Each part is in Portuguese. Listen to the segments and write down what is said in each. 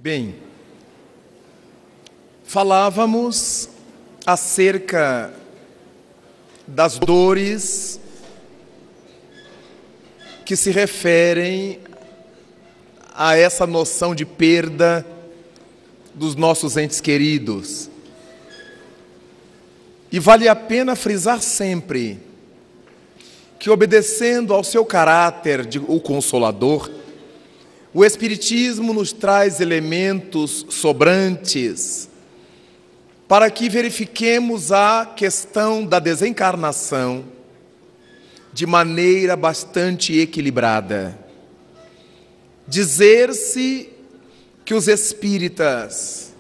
Bem, falávamos acerca das dores que se referem a essa noção de perda dos nossos entes queridos. E vale a pena frisar sempre que, obedecendo ao seu caráter de o Consolador, o Espiritismo nos traz elementos sobrantes para que verifiquemos a questão da desencarnação de maneira bastante equilibrada. Dizer-se que os espíritas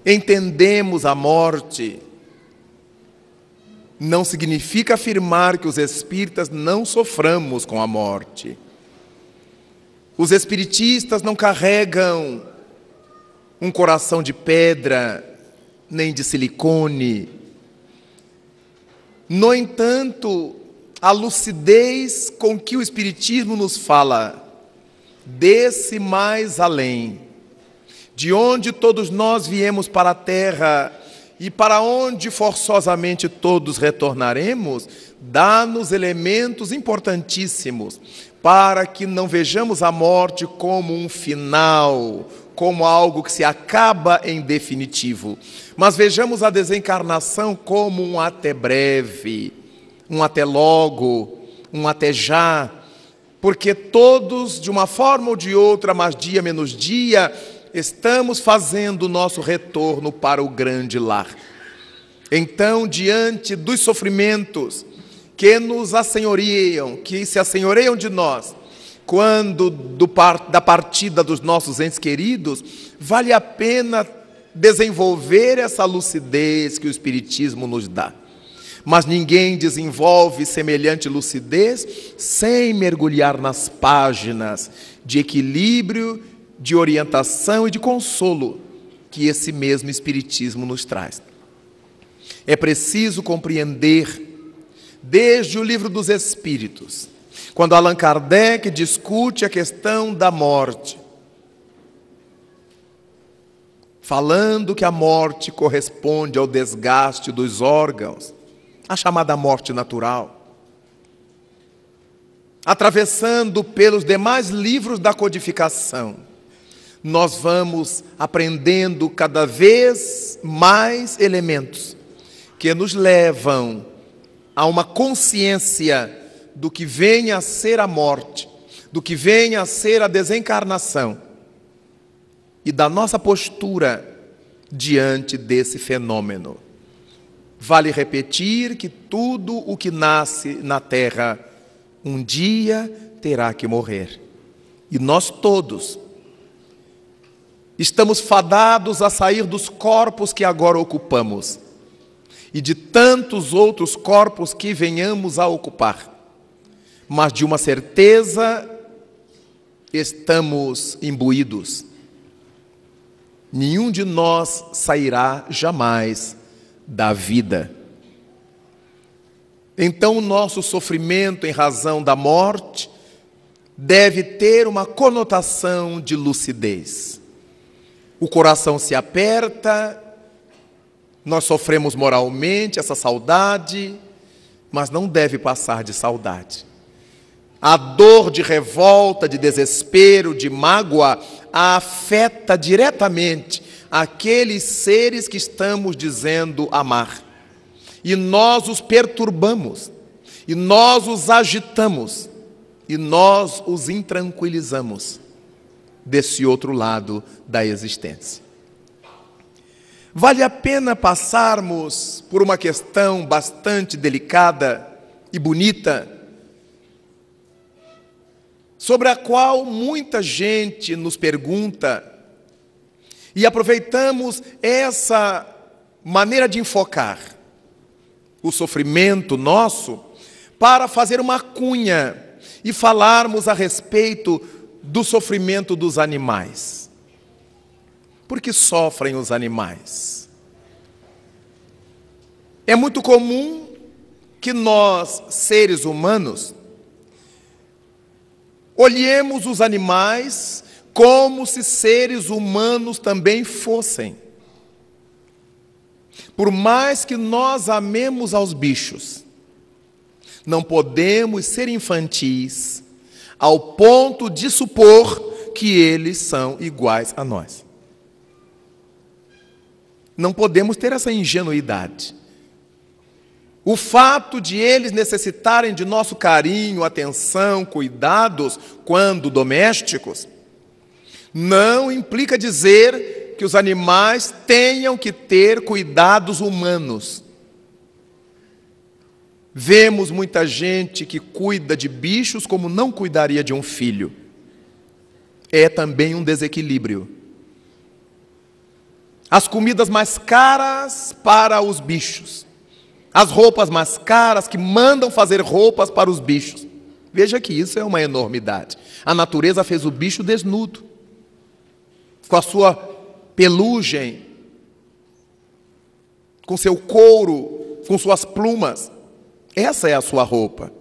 entendemos a morte não significa afirmar que os espíritas não soframos com a morte. Os espiritistas não carregam um coração de pedra, nem de silicone. No entanto, a lucidez com que o Espiritismo nos fala desse mais além, de onde todos nós viemos para a Terra e para onde forçosamente todos retornaremos, dá-nos elementos importantíssimos para que não vejamos a morte como um final, como algo que se acaba em definitivo, mas vejamos a desencarnação como um até breve, um até logo, um até já, porque todos, de uma forma ou de outra, mais dia menos dia, estamos fazendo o nosso retorno para o grande lar. Então, diante dos sofrimentos que nos assenhoriam, que se assenhoreiam de nós, quando da partida dos nossos entes queridos, vale a pena desenvolver essa lucidez que o Espiritismo nos dá. Mas ninguém desenvolve semelhante lucidez sem mergulhar nas páginas de equilíbrio, de orientação e de consolo que esse mesmo Espiritismo nos traz. É preciso compreender, desde o Livro dos Espíritos, quando Allan Kardec discute a questão da morte, falando que a morte corresponde ao desgaste dos órgãos, a chamada morte natural, atravessando pelos demais livros da codificação, nós vamos aprendendo cada vez mais elementos que nos levam a uma consciência do que venha a ser a morte, do que venha a ser a desencarnação e da nossa postura diante desse fenômeno. Vale repetir que tudo o que nasce na Terra um dia terá que morrer. E nós todos estamos fadados a sair dos corpos que agora ocupamos e de tantos outros corpos que venhamos a ocupar. Mas de uma certeza estamos imbuídos. Nenhum de nós sairá jamais da vida. Então o nosso sofrimento em razão da morte deve ter uma conotação de lucidez. O coração se aperta, nós sofremos moralmente essa saudade, mas não deve passar de saudade. A dor de revolta, de desespero, de mágoa, a afeta diretamente aqueles seres que estamos dizendo amar. E nós os perturbamos, e nós os agitamos, e nós os intranquilizamos desse outro lado da existência. Vale a pena passarmos por uma questão bastante delicada e bonita, sobre a qual muita gente nos pergunta, e aproveitamos essa maneira de enfocar o sofrimento nosso para fazer uma cunha e falarmos a respeito do sofrimento dos animais. Por que sofrem os animais? É muito comum que nós, seres humanos, olhemos os animais como se seres humanos também fossem. Por mais que nós amemos aos bichos, não podemos ser infantis ao ponto de supor que eles são iguais a nós. Não podemos ter essa ingenuidade. O fato de eles necessitarem de nosso carinho, atenção, cuidados, quando domésticos, não implica dizer que os animais tenham que ter cuidados humanos. Vemos muita gente que cuida de bichos como não cuidaria de um filho. É também um desequilíbrio. As comidas mais caras para os bichos. As roupas mais caras que mandam fazer roupas para os bichos. Veja que isso é uma enormidade. A natureza fez o bicho desnudo, com a sua pelugem, com seu couro, com suas plumas. Essa é a sua roupa.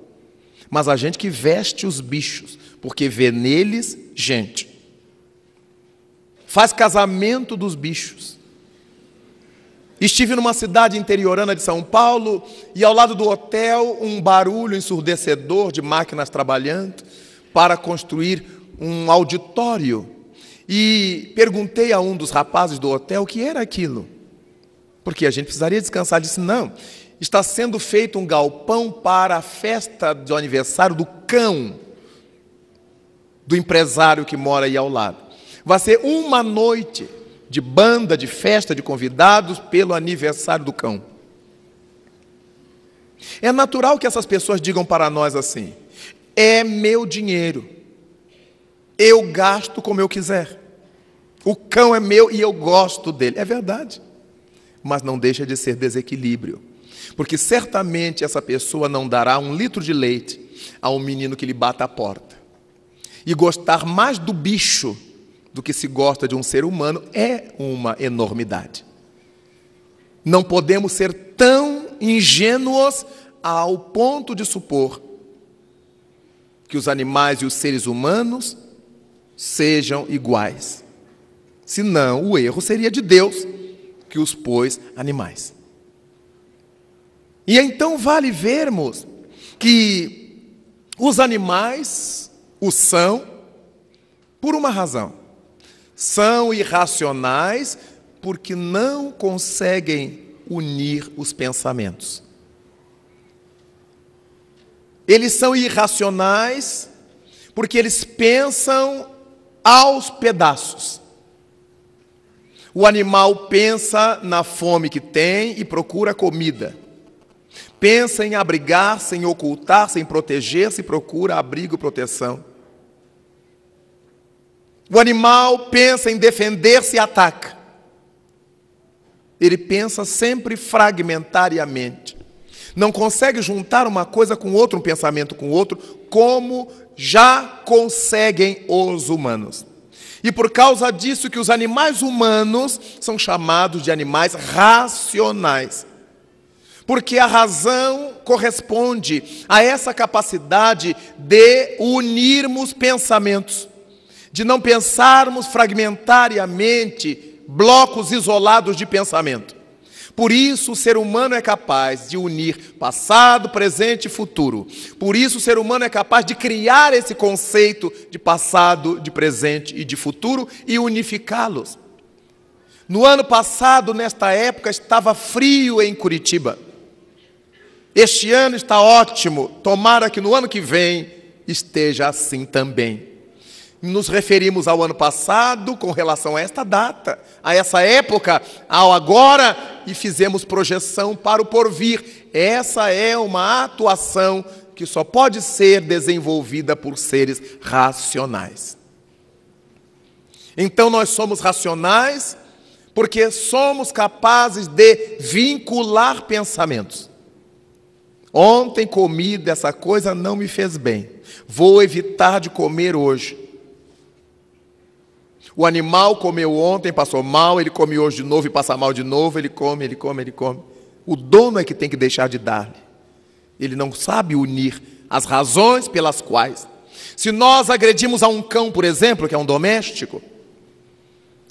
Mas a gente que veste os bichos, porque vê neles gente. Faz casamento dos bichos. Estive numa cidade interiorana de São Paulo e ao lado do hotel um barulho ensurdecedor de máquinas trabalhando para construir um auditório. E perguntei a um dos rapazes do hotel o que era aquilo. Porque a gente precisaria descansar. Ele disse, não, está sendo feito um galpão para a festa do aniversário do cão, do empresário que mora aí ao lado. Vai ser uma noite de banda, de festa, de convidados pelo aniversário do cão. É natural que essas pessoas digam para nós assim, é meu dinheiro, eu gasto como eu quiser, o cão é meu e eu gosto dele. É verdade, mas não deixa de ser desequilíbrio, porque certamente essa pessoa não dará 1 litro de leite a um menino que lhe bata a porta. E gostar mais do bicho do que se gosta de um ser humano é uma enormidade. Não podemos ser tão ingênuos ao ponto de supor que os animais e os seres humanos sejam iguais. Senão, o erro seria de Deus, que os pôs animais. E então vale vermos que os animais o são por uma razão. São irracionais porque não conseguem unir os pensamentos. Eles são irracionais porque eles pensam aos pedaços. O animal pensa na fome que tem e procura comida. Pensa em abrigar-se, em ocultar-se, em proteger-se e procura abrigo e proteção. O animal pensa em defender-se e ataca. Ele pensa sempre fragmentariamente. Não consegue juntar uma coisa com outra, um pensamento com outro, como já conseguem os humanos. E por causa disso que os animais humanos são chamados de animais racionais. Porque a razão corresponde a essa capacidade de unirmos pensamentos, de não pensarmos fragmentariamente, blocos isolados de pensamento. Por isso o ser humano é capaz de unir passado, presente e futuro. Por isso o ser humano é capaz de criar esse conceito de passado, de presente e de futuro e unificá-los. No ano passado, nesta época, estava frio em Curitiba. Este ano está ótimo, tomara que no ano que vem esteja assim também. Nos referimos ao ano passado com relação a esta data, a essa época, ao agora, e fizemos projeção para o porvir. Essa é uma atuação que só pode ser desenvolvida por seres racionais. Então nós somos racionais porque somos capazes de vincular pensamentos. Ontem comi dessa coisa, não me fez bem. Vou evitar de comer hoje. O animal comeu ontem, passou mal, ele come hoje de novo e passa mal de novo, ele come. O dono é que tem que deixar de dar-lhe. Ele não sabe unir as razões pelas quais Se nós agredimos a um cão, por exemplo, que é um doméstico,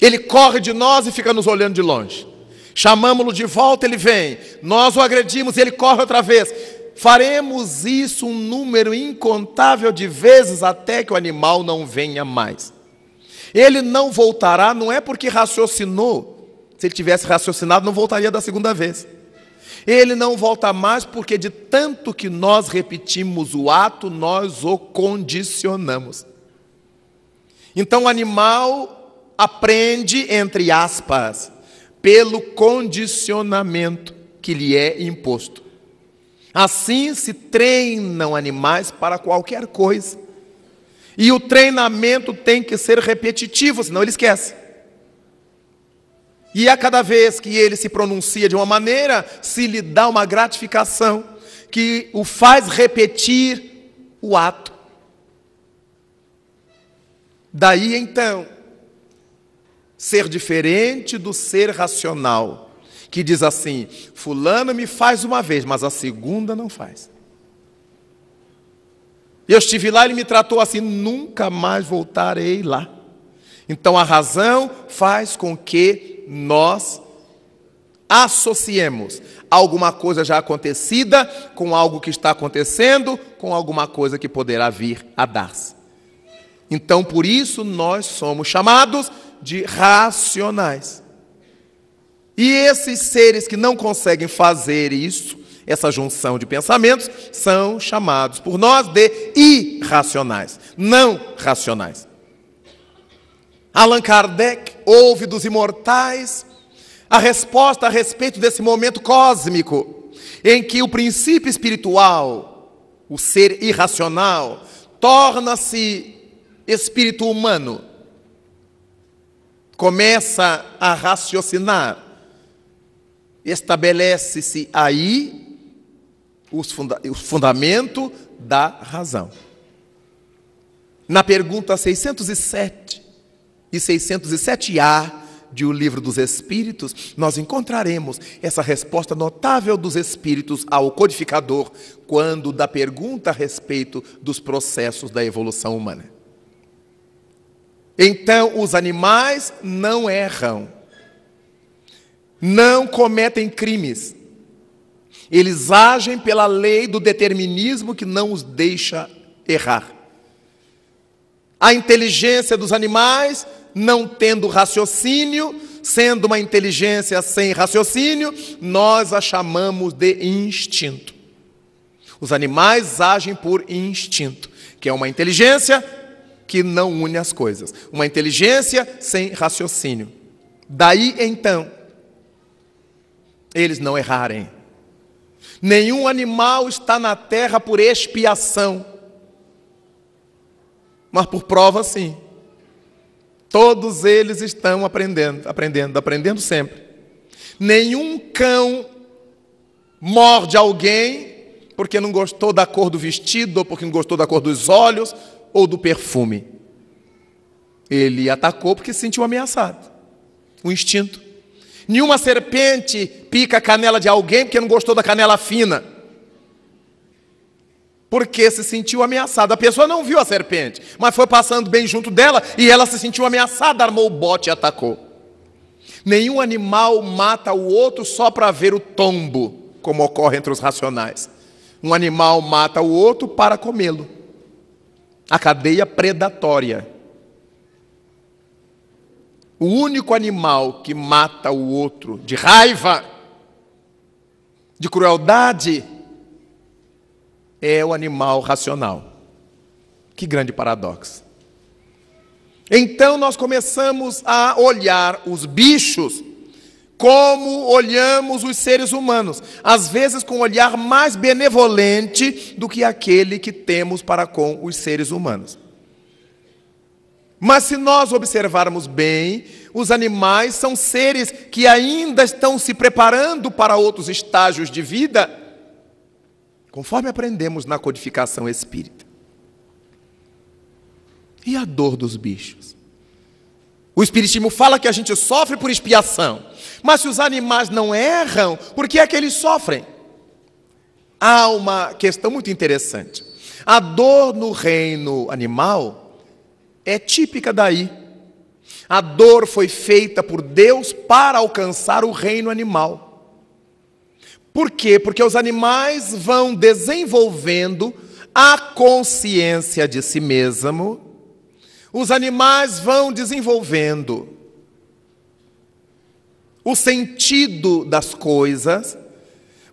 ele corre de nós e fica nos olhando de longe. Chamamos-lo de volta, ele vem. Nós o agredimos e ele corre outra vez. Faremos isso um número incontável de vezes até que o animal não venha mais. Ele não voltará, não é porque raciocinou. Se ele tivesse raciocinado, não voltaria da segunda vez. Ele não volta mais porque de tanto que nós repetimos o ato, nós o condicionamos. Então o animal aprende, entre aspas, pelo condicionamento que lhe é imposto. Assim se treinam animais para qualquer coisa. E o treinamento tem que ser repetitivo, senão ele esquece. E a cada vez que ele se pronuncia de uma maneira, se lhe dá uma gratificação que o faz repetir o ato. Daí então, ser diferente do ser racional, que diz assim: fulano me faz uma vez, mas a segunda não faz. Eu estive lá, ele me tratou assim, nunca mais voltarei lá. Então a razão faz com que nós associemos alguma coisa já acontecida com algo que está acontecendo, com alguma coisa que poderá vir a dar-se. Então por isso nós somos chamados de racionais. E esses seres que não conseguem fazer isso, essa junção de pensamentos, são chamados por nós de irracionais, não racionais. Allan Kardec ouve dos imortais a resposta a respeito desse momento cósmico, em que o princípio espiritual, o ser irracional, torna-se espírito humano. Começa a raciocinar. Estabelece-se aí o fundamento da razão. Na pergunta 607 e 607A de O Livro dos Espíritos, nós encontraremos essa resposta notável dos espíritos ao codificador, quando dá pergunta a respeito dos processos da evolução humana. Então, os animais não erram, não cometem crimes. Eles agem pela lei do determinismo que não os deixa errar. A inteligência dos animais, não tendo raciocínio, sendo uma inteligência sem raciocínio, nós a chamamos de instinto. Os animais agem por instinto, que é uma inteligência que não une as coisas. Uma inteligência sem raciocínio. Daí, então, eles não errarem. Nenhum animal está na terra por expiação, mas por prova, sim. Todos eles estão aprendendo sempre. Nenhum cão morde alguém porque não gostou da cor do vestido, ou porque não gostou da cor dos olhos, ou do perfume. Ele atacou porque se sentiu ameaçado. O instinto. Nenhuma serpente pica a canela de alguém porque não gostou da canela fina, porque se sentiu ameaçada. A pessoa não viu a serpente, mas foi passando bem junto dela e ela se sentiu ameaçada, armou o bote e atacou. Nenhum animal mata o outro só para ver o tombo, como ocorre entre os racionais. Um animal mata o outro para comê-lo. A cadeia predatória. O único animal que mata o outro de raiva, de crueldade, é o animal racional. Que grande paradoxo. Então nós começamos a olhar os bichos como olhamos os seres humanos, às vezes com um olhar mais benevolente do que aquele que temos para com os seres humanos. Mas se nós observarmos bem, os animais são seres que ainda estão se preparando para outros estágios de vida, conforme aprendemos na codificação espírita. E a dor dos bichos? O Espiritismo fala que a gente sofre por expiação, mas se os animais não erram, por que é que eles sofrem? Há uma questão muito interessante. A dor no reino animal é típica daí. A dor foi feita por Deus para alcançar o reino animal. Por quê? Porque os animais vão desenvolvendo a consciência de si mesmo, os animais vão desenvolvendo o sentido das coisas,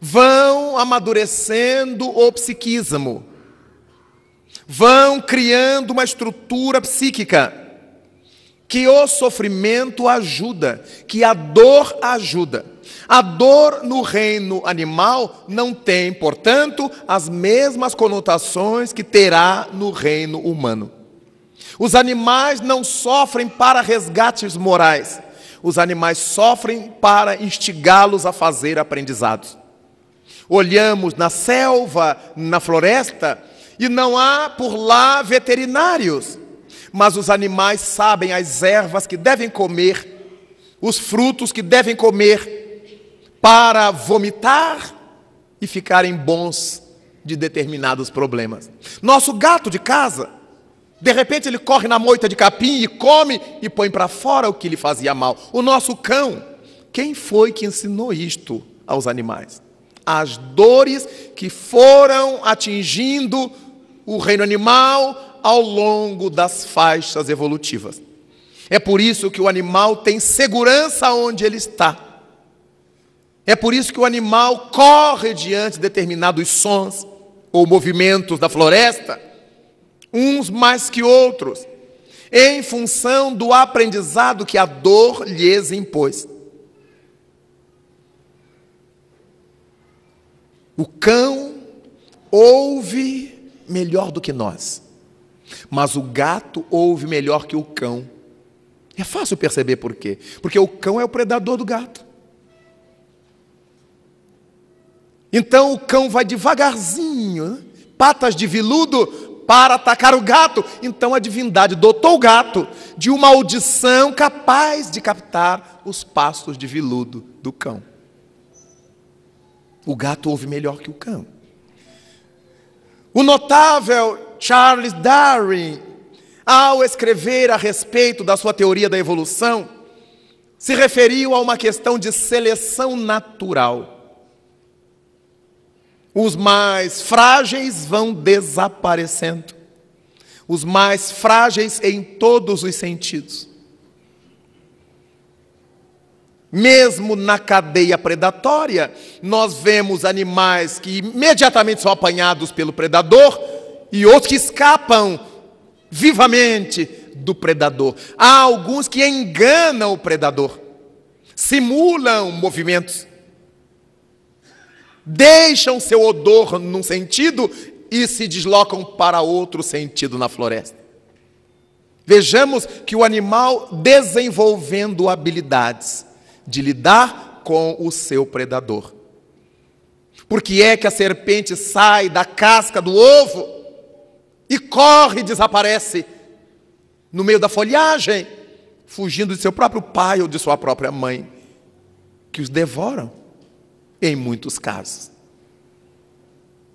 vão amadurecendo o psiquismo, vão criando uma estrutura psíquica que o sofrimento ajuda, que a dor ajuda. A dor no reino animal não tem, portanto, as mesmas conotações que terá no reino humano. Os animais não sofrem para resgates morais. Os animais sofrem para instigá-los a fazer aprendizados. Olhamos na selva, na floresta, e não há por lá veterinários. Mas os animais sabem as ervas que devem comer, os frutos que devem comer, para vomitar e ficarem bons de determinados problemas. Nosso gato de casa, de repente ele corre na moita de capim e come e põe para fora o que lhe fazia mal. O nosso cão, quem foi que ensinou isto aos animais? As dores que foram atingindo o reino animal ao longo das faixas evolutivas. É por isso que o animal tem segurança onde ele está. É por isso que o animal corre diante de determinados sons ou movimentos da floresta, uns mais que outros, em função do aprendizado que a dor lhes impôs. O cão ouve melhor do que nós, mas o gato ouve melhor que o cão. É fácil perceber por quê. Porque o cão é o predador do gato. Então o cão vai devagarzinho, patas de veludo, para atacar o gato. Então a divindade dotou o gato de uma audição capaz de captar os passos de veludo do cão. O gato ouve melhor que o cão. O notável Charles Darwin, ao escrever a respeito da sua teoria da evolução, se referiu a uma questão de seleção natural. Os mais frágeis vão desaparecendo. Os mais frágeis em todos os sentidos. Mesmo na cadeia predatória, nós vemos animais que imediatamente são apanhados pelo predador e outros que escapam vivamente do predador. Há alguns que enganam o predador, simulam movimentos, deixam seu odor num sentido e se deslocam para outro sentido na floresta. Vejamos que o animal desenvolvendo habilidades de lidar com o seu predador. Por que é que a serpente sai da casca do ovo e corre e desaparece no meio da folhagem, fugindo de seu próprio pai ou de sua própria mãe, que os devoram, em muitos casos?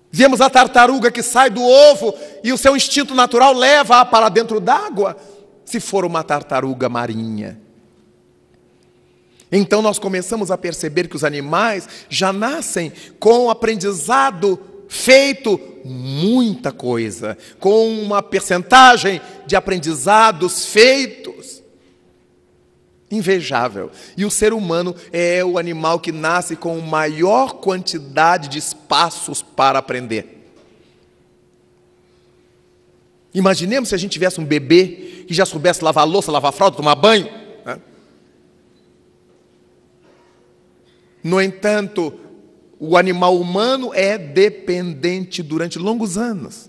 Vemos a tartaruga que sai do ovo e o seu instinto natural leva-a para dentro d'água, se for uma tartaruga marinha. Então nós começamos a perceber que os animais já nascem com aprendizado feito muita coisa, com uma percentagem de aprendizados feitos invejável. E o ser humano é o animal que nasce com maior quantidade de espaços para aprender. Imaginemos se a gente tivesse um bebê que já soubesse lavar louça, lavar fralda, tomar banho, né? No entanto, o animal humano é dependente durante longos anos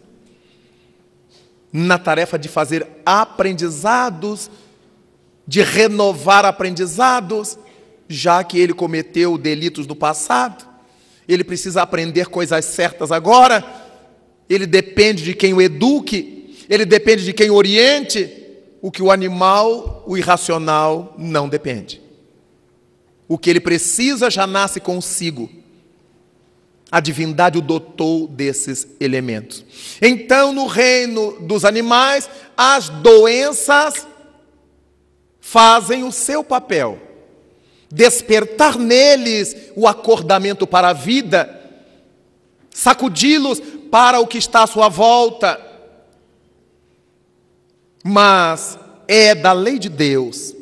na tarefa de fazer aprendizados, de renovar aprendizados, já que ele cometeu delitos no passado. Ele precisa aprender coisas certas agora. Ele depende de quem o eduque, ele depende de quem o oriente, o que o animal, o irracional, não depende. O que ele precisa já nasce consigo. A divindade o dotou desses elementos. Então, no reino dos animais, as doenças fazem o seu papel. Despertar neles o acordamento para a vida, sacudi-los para o que está à sua volta. Mas é da lei de Deus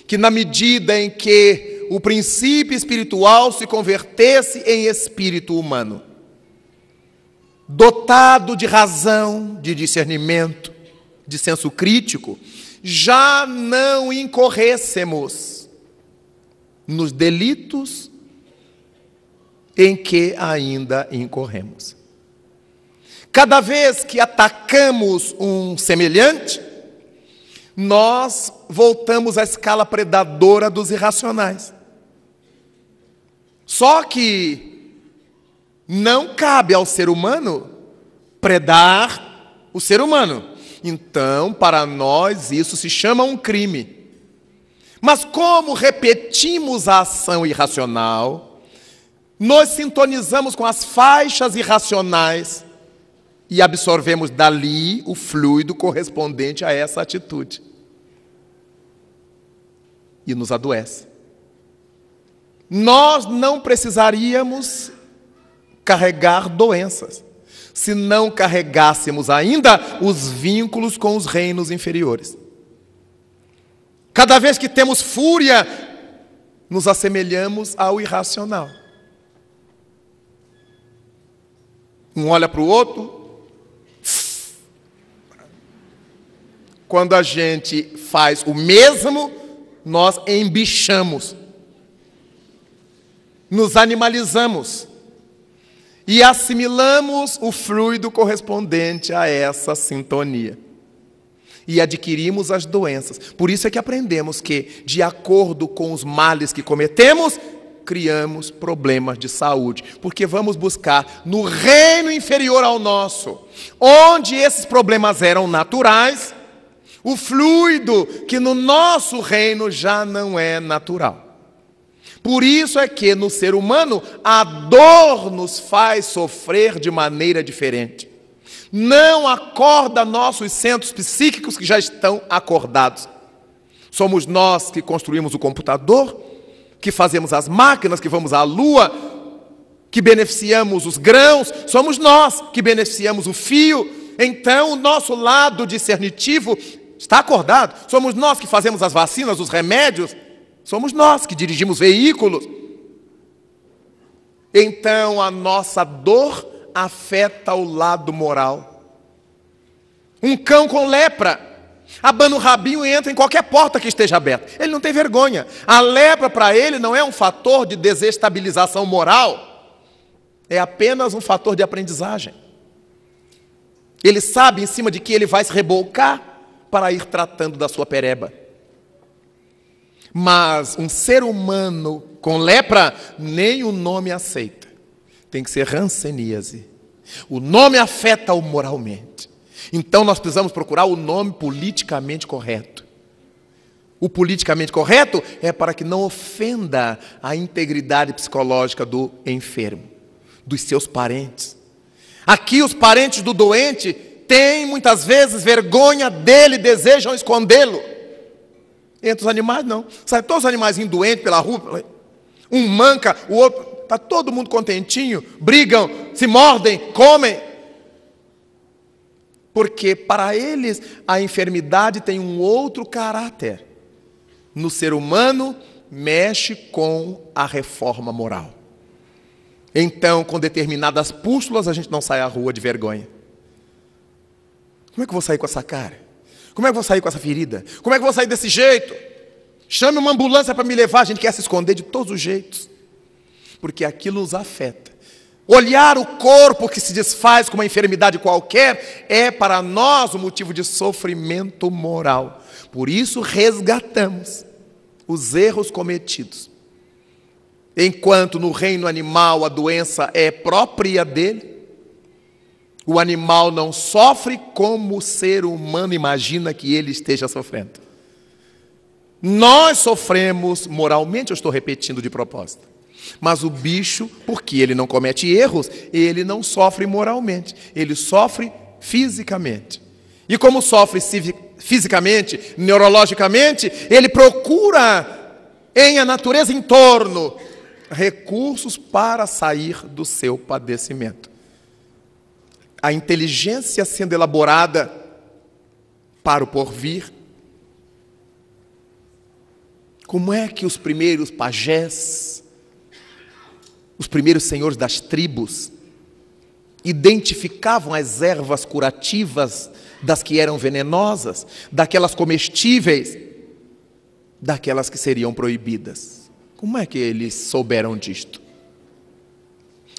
que, na medida em que o princípio espiritual se convertesse em espírito humano, dotado de razão, de discernimento, de senso crítico, já não incorrêssemos nos delitos em que ainda incorremos. Cada vez que atacamos um semelhante, nós voltamos à escala predadora dos irracionais. Só que não cabe ao ser humano predar o ser humano. Então, para nós, isso se chama um crime. Mas como repetimos a ação irracional, nós sintonizamos com as faixas irracionais e absorvemos dali o fluido correspondente a essa atitude. E nos adoece. Nós não precisaríamos carregar doenças, se não carregássemos ainda os vínculos com os reinos inferiores. Cada vez que temos fúria, nos assemelhamos ao irracional. Um olha para o outro. Quando a gente faz o mesmo, nós embichamos, nos animalizamos e assimilamos o fluido correspondente a essa sintonia. E adquirimos as doenças. Por isso é que aprendemos que, de acordo com os males que cometemos, criamos problemas de saúde. Porque vamos buscar no reino inferior ao nosso, onde esses problemas eram naturais, o fluido que no nosso reino já não é natural. Por isso é que no ser humano a dor nos faz sofrer de maneira diferente. Não acorda nossos centros psíquicos que já estão acordados. Somos nós que construímos o computador, que fazemos as máquinas, que vamos à lua, que beneficiamos os grãos, somos nós que beneficiamos o fio. Então o nosso lado discernitivo está acordado. Somos nós que fazemos as vacinas, os remédios. Somos nós que dirigimos veículos. Então a nossa dor afeta o lado moral. Um cão com lepra abana o rabinho e entra em qualquer porta que esteja aberta. Ele não tem vergonha. A lepra para ele não é um fator de desestabilização moral. É apenas um fator de aprendizagem. Ele sabe em cima de que ele vai se rebolcar para ir tratando da sua pereba. Mas um ser humano com lepra, nem o nome aceita. Tem que ser hanseníase. O nome afeta-o moralmente. Então nós precisamos procurar o nome politicamente correto. O politicamente correto é para que não ofenda a integridade psicológica do enfermo, dos seus parentes. Aqui os parentes do doente têm muitas vezes vergonha dele, desejam escondê-lo. Entre os animais não. Sai todos os animaizinhos doentes pela rua, um manca, o outro, está todo mundo contentinho, brigam, se mordem, comem. Porque para eles a enfermidade tem um outro caráter. No ser humano, mexe com a reforma moral. Então, com determinadas pústulas, a gente não sai à rua de vergonha. Como é que eu vou sair com essa cara? Como é que eu vou sair com essa ferida? Como é que eu vou sair desse jeito? Chame uma ambulância para me levar. A gente quer se esconder de todos os jeitos. Porque aquilo nos afeta. Olhar o corpo que se desfaz com uma enfermidade qualquer é para nós um motivo de sofrimento moral. Por isso resgatamos os erros cometidos. Enquanto no reino animal a doença é própria dele, o animal não sofre como o ser humano imagina que ele esteja sofrendo. Nós sofremos moralmente, eu estou repetindo de propósito. Mas o bicho, porque ele não comete erros, ele não sofre moralmente, ele sofre fisicamente. E como sofre fisicamente, neurologicamente, ele procura em a natureza em torno recursos para sair do seu padecimento. A inteligência sendo elaborada para o porvir. Como é que os primeiros pajés, os primeiros senhores das tribos, identificavam as ervas curativas das que eram venenosas, daquelas comestíveis, daquelas que seriam proibidas? Como é que eles souberam disto?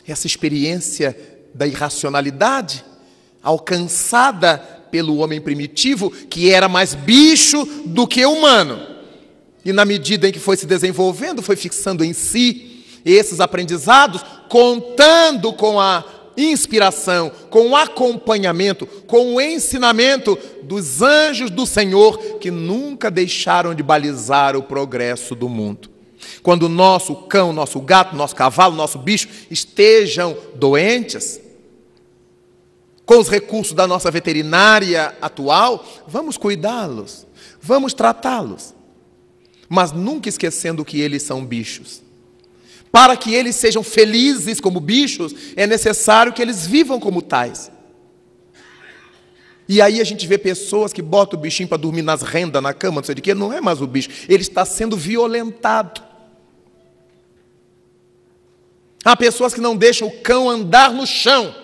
Essa experiência da irracionalidade, alcançada pelo homem primitivo, que era mais bicho do que humano. E na medida em que foi se desenvolvendo, foi fixando em si esses aprendizados, contando com a inspiração, com o acompanhamento, com o ensinamento dos anjos do Senhor, que nunca deixaram de balizar o progresso do mundo. Quando o nosso cão, nosso gato, nosso cavalo, nosso bicho estejam doentes, com os recursos da nossa veterinária atual, vamos cuidá-los, vamos tratá-los, mas nunca esquecendo que eles são bichos. Para que eles sejam felizes como bichos, é necessário que eles vivam como tais. E aí a gente vê pessoas que botam o bichinho para dormir nas rendas, na cama, não sei de quê, não é mais o bicho, ele está sendo violentado. Há pessoas que não deixam o cão andar no chão.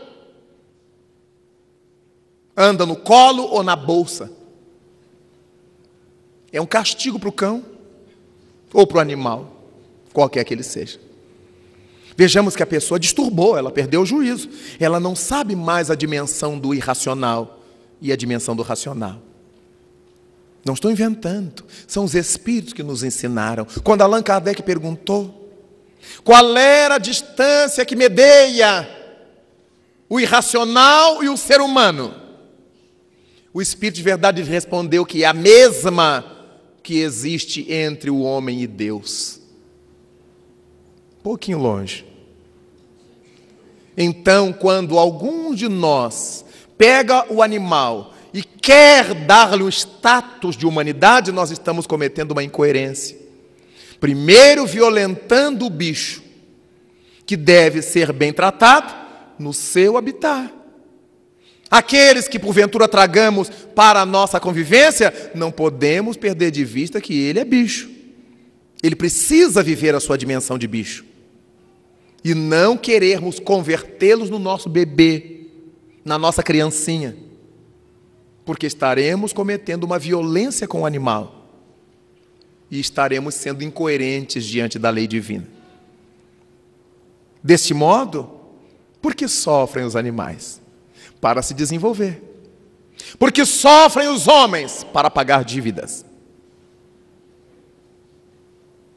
Anda no colo ou na bolsa. É um castigo para o cão ou para o animal, qualquer que ele seja. Vejamos que a pessoa disturbou, ela perdeu o juízo. Ela não sabe mais a dimensão do irracional e a dimensão do racional. Não estou inventando, são os espíritos que nos ensinaram. Quando Allan Kardec perguntou qual era a distância que medeia o irracional e o ser humano, o Espírito de Verdade respondeu que é a mesma que existe entre o homem e Deus. Um pouquinho longe. Então, quando algum de nós pega o animal e quer dar-lhe o status de humanidade, nós estamos cometendo uma incoerência. Primeiro, violentando o bicho, que deve ser bem tratado no seu habitat. Aqueles que porventura tragamos para a nossa convivência, não podemos perder de vista que ele é bicho. Ele precisa viver a sua dimensão de bicho. E não querermos convertê-los no nosso bebê, na nossa criancinha. Porque estaremos cometendo uma violência com o animal. E estaremos sendo incoerentes diante da lei divina. Deste modo, por que sofrem os animais? Para se desenvolver. Porque sofrem os homens para pagar dívidas.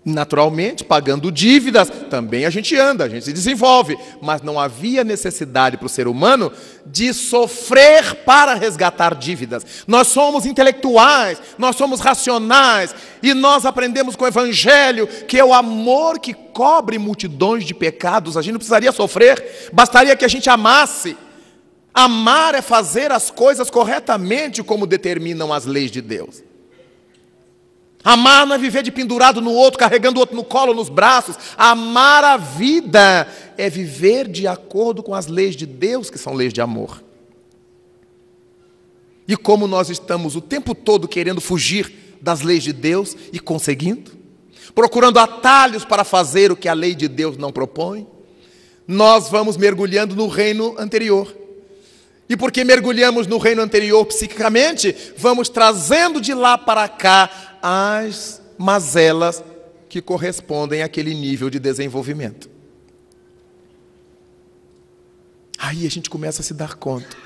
Naturalmente, pagando dívidas, também a gente anda, a gente se desenvolve. Mas não havia necessidade para o ser humano de sofrer para resgatar dívidas. Nós somos intelectuais, nós somos racionais, e nós aprendemos com o Evangelho que é o amor que cobre multidões de pecados. A gente não precisaria sofrer, bastaria que a gente amasse. Amar é fazer as coisas corretamente como determinam as leis de Deus. Amar não é viver de pendurado no outro, carregando o outro no colo, nos braços. Amar a vida é viver de acordo com as leis de Deus, que são leis de amor. E como nós estamos o tempo todo querendo fugir das leis de Deus e conseguindo, procurando atalhos para fazer o que a lei de Deus não propõe, nós vamos mergulhando no reino anterior. E porque mergulhamos no reino anterior psiquicamente, vamos trazendo de lá para cá as mazelas que correspondem àquele nível de desenvolvimento. Aí a gente começa a se dar conta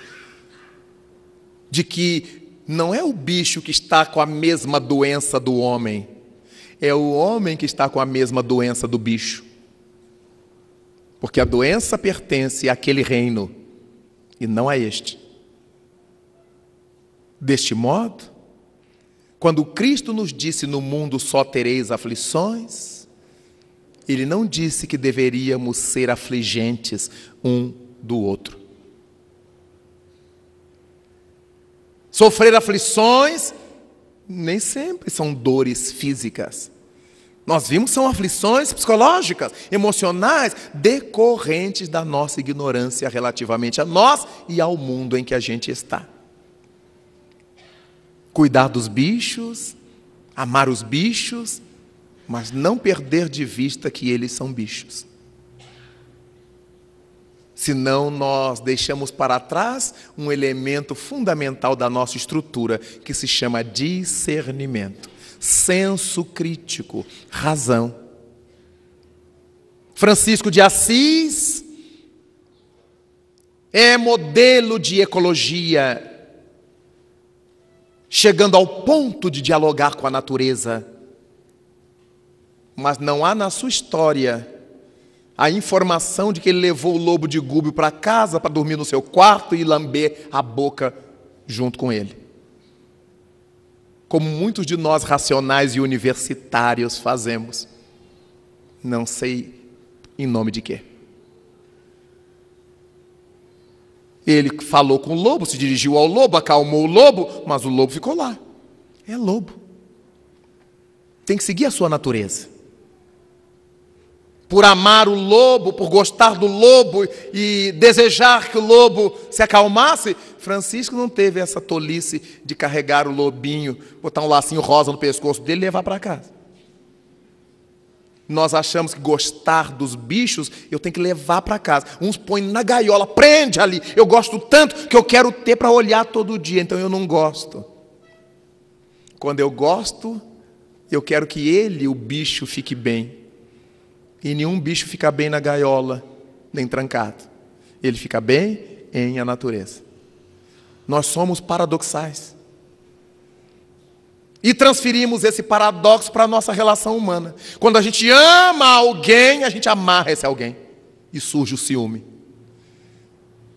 de que não é o bicho que está com a mesma doença do homem, é o homem que está com a mesma doença do bicho. Porque a doença pertence àquele reino e não a este. Deste modo, quando Cristo nos disse: no mundo só tereis aflições, Ele não disse que deveríamos ser afligentes um do outro. Sofrer aflições nem sempre são dores físicas. Nós vimos que são aflições psicológicas, emocionais, decorrentes da nossa ignorância relativamente a nós e ao mundo em que a gente está. Cuidar dos bichos, amar os bichos, mas não perder de vista que eles são bichos. Senão nós deixamos para trás um elemento fundamental da nossa estrutura, que se chama discernimento, senso crítico, razão. Francisco de Assis é modelo de ecologia, chegando ao ponto de dialogar com a natureza. Mas não há na sua história a informação de que ele levou o lobo de Gúbio para casa para dormir no seu quarto e lamber a boca junto com ele. Como muitos de nós racionais e universitários fazemos. Não sei em nome de quê. Ele falou com o lobo, se dirigiu ao lobo, acalmou o lobo, mas o lobo ficou lá. É lobo. Tem que seguir a sua natureza. Por amar o lobo, por gostar do lobo e desejar que o lobo se acalmasse, Francisco não teve essa tolice de carregar o lobinho, botar um lacinho rosa no pescoço dele e levar para casa. Nós achamos que gostar dos bichos, eu tenho que levar para casa. Uns põem na gaiola, prende ali. Eu gosto tanto que eu quero ter para olhar todo dia, então eu não gosto. Quando eu gosto, eu quero que ele, o bicho, fique bem. E nenhum bicho fica bem na gaiola, nem trancado. Ele fica bem em a natureza. Nós somos paradoxais. E transferimos esse paradoxo para a nossa relação humana. Quando a gente ama alguém, a gente amarra esse alguém. E surge o ciúme.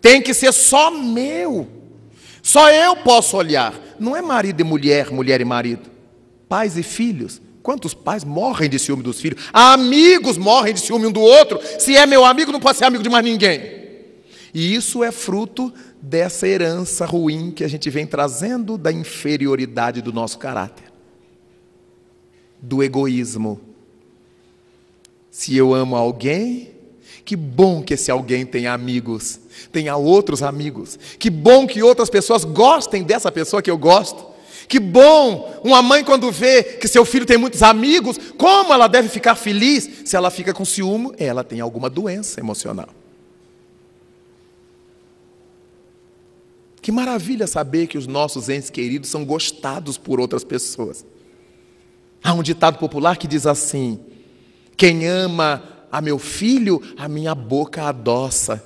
Tem que ser só meu. Só eu posso olhar. Não é marido e mulher, mulher e marido. Pais e filhos. Quantos pais morrem de ciúme dos filhos? Amigos morrem de ciúme um do outro. Se é meu amigo, não pode ser amigo de mais ninguém. E isso é fruto dessa herança ruim que a gente vem trazendo da inferioridade do nosso caráter. Do egoísmo. Se eu amo alguém, que bom que esse alguém tenha amigos, tenha outros amigos. Que bom que outras pessoas gostem dessa pessoa que eu gosto. Que bom, uma mãe quando vê que seu filho tem muitos amigos, como ela deve ficar feliz? Se ela fica com ciúme, ela tem alguma doença emocional. Que maravilha saber que os nossos entes queridos são gostados por outras pessoas. Há um ditado popular que diz assim: quem ama a meu filho, a minha boca adoça.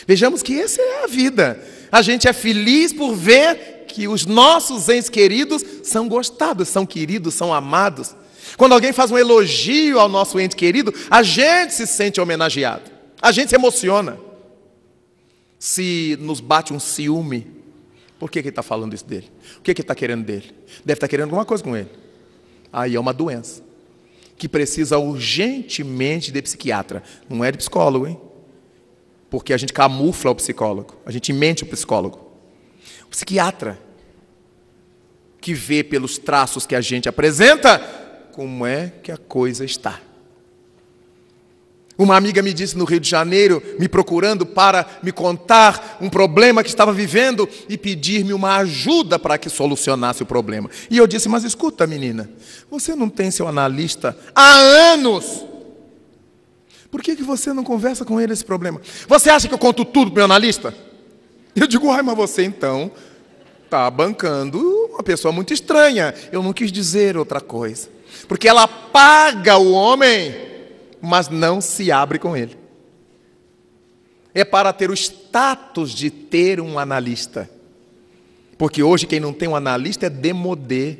Vejamos que essa é a vida. A gente é feliz por ver que os nossos entes queridos são gostados, são queridos, são amados. Quando alguém faz um elogio ao nosso ente querido, a gente se sente homenageado. A gente se emociona. Se nos bate um ciúme, por que ele está falando isso dele? O que ele está querendo dele? Deve estar querendo alguma coisa com ele. Aí é uma doença que precisa urgentemente de psiquiatra. Não é de psicólogo, hein? Porque a gente camufla o psicólogo. A gente mente o psicólogo. O psiquiatra que vê pelos traços que a gente apresenta como é que a coisa está. Uma amiga me disse no Rio de Janeiro, me procurando para me contar um problema que estava vivendo e pedir-me uma ajuda para que solucionasse o problema. E eu disse, mas escuta, menina, você não tem seu analista há anos. Por que você não conversa com ele esse problema? Você acha que eu conto tudo para o meu analista? Eu digo, ai, mas você então está bancando uma pessoa muito estranha. Eu não quis dizer outra coisa. Porque ela paga o homem, mas não se abre com ele. É para ter o status de ter um analista. Porque hoje quem não tem um analista é demodê.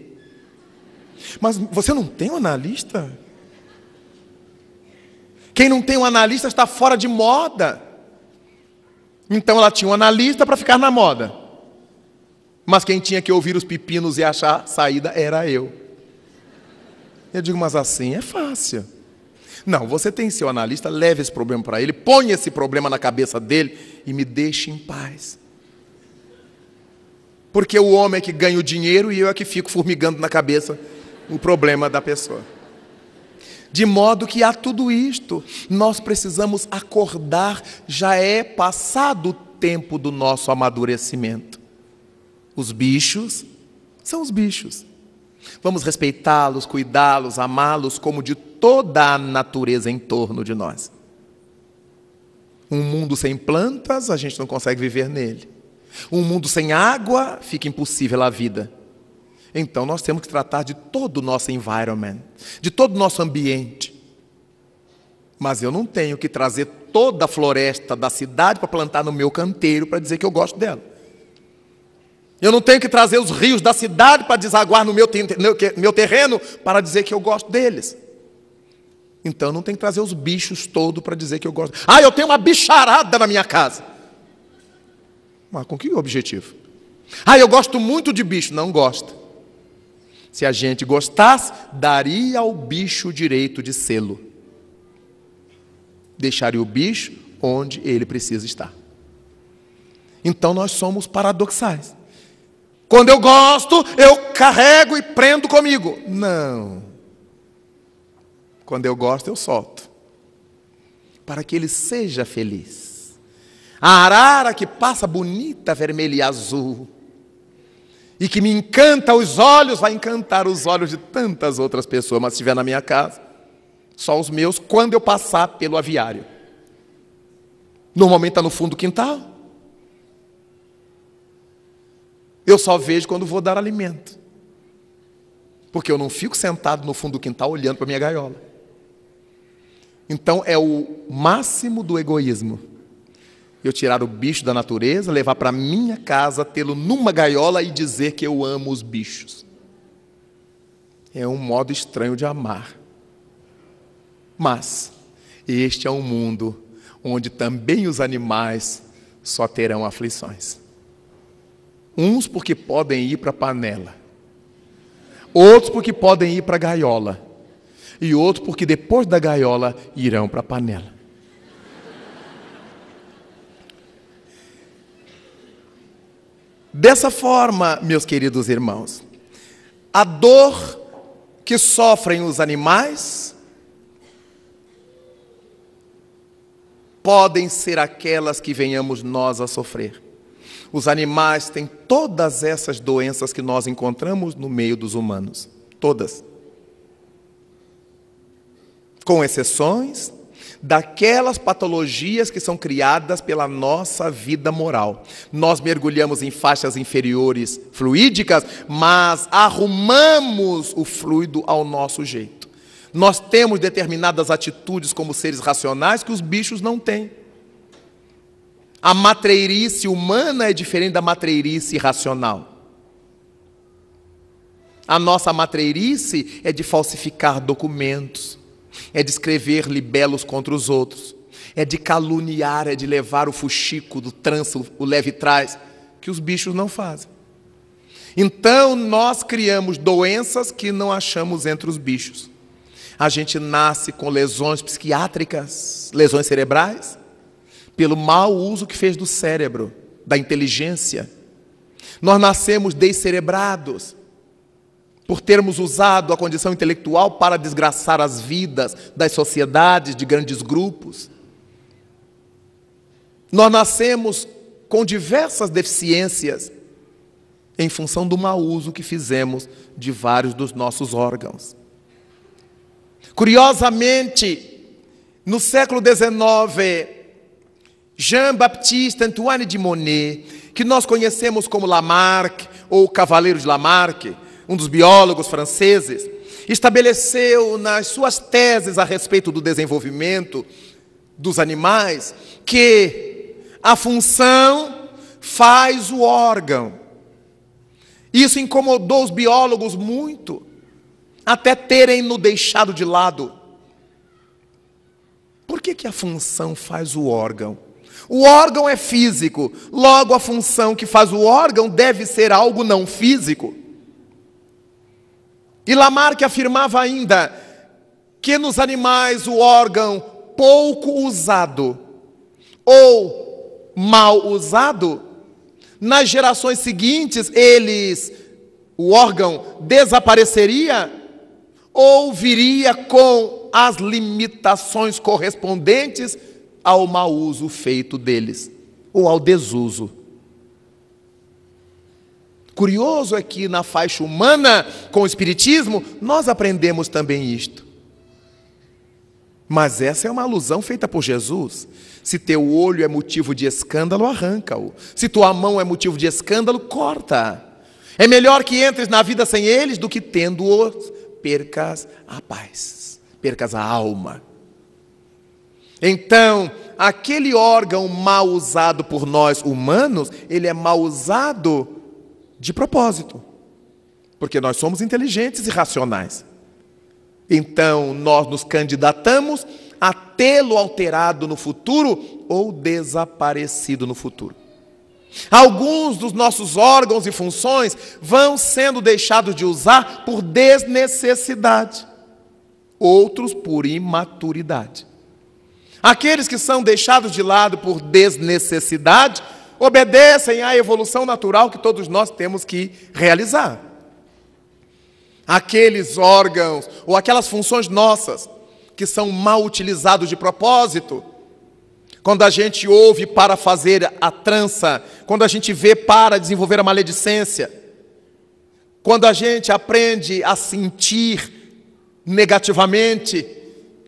Mas você não tem um analista? Quem não tem um analista está fora de moda. Então ela tinha um analista para ficar na moda. Mas quem tinha que ouvir os pepinos e achar saída era eu. Eu digo, mas assim é fácil. Não, você tem seu analista, leve esse problema para ele, põe esse problema na cabeça dele e me deixe em paz. Porque o homem é que ganha o dinheiro e eu é que fico formigando na cabeça o problema da pessoa. De modo que há tudo isto, nós precisamos acordar, já é passado o tempo do nosso amadurecimento. Os bichos são os bichos. Vamos respeitá-los, cuidá-los, amá-los como de toda a natureza em torno de nós. Um mundo sem plantas, a gente não consegue viver nele. Um mundo sem água, fica impossível a vida. Então nós temos que tratar de todo o nosso environment, de todo o nosso ambiente. Mas eu não tenho que trazer toda a floresta da cidade para plantar no meu canteiro para dizer que eu gosto dela. Eu não tenho que trazer os rios da cidade para desaguar no meu terreno para dizer que eu gosto deles. Então eu não tenho que trazer os bichos todos para dizer que eu gosto. Ah, eu tenho uma bicharada na minha casa. Mas com que objetivo? Ah, eu gosto muito de bicho. Não gosta. Se a gente gostasse, daria ao bicho o direito de sê-lo. Deixaria o bicho onde ele precisa estar. Então nós somos paradoxais. Quando eu gosto, eu carrego e prendo comigo. Não. Quando eu gosto, eu solto. Para que ele seja feliz. A arara que passa bonita, vermelha e azul, e que me encanta os olhos, vai encantar os olhos de tantas outras pessoas. Mas se estiver na minha casa, só os meus, quando eu passar pelo aviário. Normalmente está no fundo do quintal. Eu só vejo quando vou dar alimento. Porque eu não fico sentado no fundo do quintal olhando para a minha gaiola. Então é o máximo do egoísmo. Eu tirar o bicho da natureza, levar para minha casa, tê-lo numa gaiola e dizer que eu amo os bichos. É um modo estranho de amar. Mas este é um mundo onde também os animais só terão aflições. Uns porque podem ir para a panela, outros porque podem ir para a gaiola, e outros porque depois da gaiola irão para a panela. Dessa forma, meus queridos irmãos, a dor que sofrem os animais podem ser aquelas que venhamos nós a sofrer. Os animais têm todas essas doenças que nós encontramos no meio dos humanos. Todas. Com exceções daquelas patologias que são criadas pela nossa vida moral. Nós mergulhamos em faixas inferiores fluídicas, mas arrumamos o fluido ao nosso jeito. Nós temos determinadas atitudes como seres racionais que os bichos não têm. A matreirice humana é diferente da matreirice racional. A nossa matreirice é de falsificar documentos, é de escrever libelos contra os outros, é de caluniar, é de levar o fuxico do tranço, o leve trás, que os bichos não fazem. Então nós criamos doenças que não achamos entre os bichos. A gente nasce com lesões psiquiátricas, lesões cerebrais, pelo mau uso que fez do cérebro, da inteligência. Nós nascemos descerebrados, por termos usado a condição intelectual para desgraçar as vidas das sociedades, de grandes grupos. Nós nascemos com diversas deficiências em função do mau uso que fizemos de vários dos nossos órgãos. Curiosamente, no século XIX, Jean-Baptiste Antoine de Monnet, que nós conhecemos como Lamarck, ou Cavaleiro de Lamarck, um dos biólogos franceses, estabeleceu nas suas teses a respeito do desenvolvimento dos animais que a função faz o órgão. Isso incomodou os biólogos muito, até terem-no deixado de lado. Por que a função faz o órgão? O órgão é físico, logo a função que faz o órgão deve ser algo não físico. E Lamarck afirmava ainda que nos animais o órgão pouco usado ou mal usado, nas gerações seguintes o órgão desapareceria ou viria com as limitações correspondentes ao mau uso feito deles, ou ao desuso. Curioso é que na faixa humana, com o Espiritismo, nós aprendemos também isto. Mas essa é uma alusão feita por Jesus. Se teu olho é motivo de escândalo, arranca-o. Se tua mão é motivo de escândalo, corta. É melhor que entres na vida sem eles do que tendo-os, percas a paz, percas a alma. Então, aquele órgão mal usado por nós humanos, ele é mal usado de propósito, porque nós somos inteligentes e racionais. Então, nós nos candidatamos a tê-lo alterado no futuro ou desaparecido no futuro. Alguns dos nossos órgãos e funções vão sendo deixados de usar por desnecessidade, outros por imaturidade. Aqueles que são deixados de lado por desnecessidade obedecem à evolução natural que todos nós temos que realizar. Aqueles órgãos ou aquelas funções nossas que são mal utilizados de propósito, quando a gente ouve para fazer a trança, quando a gente vê para desenvolver a maledicência, quando a gente aprende a sentir negativamente,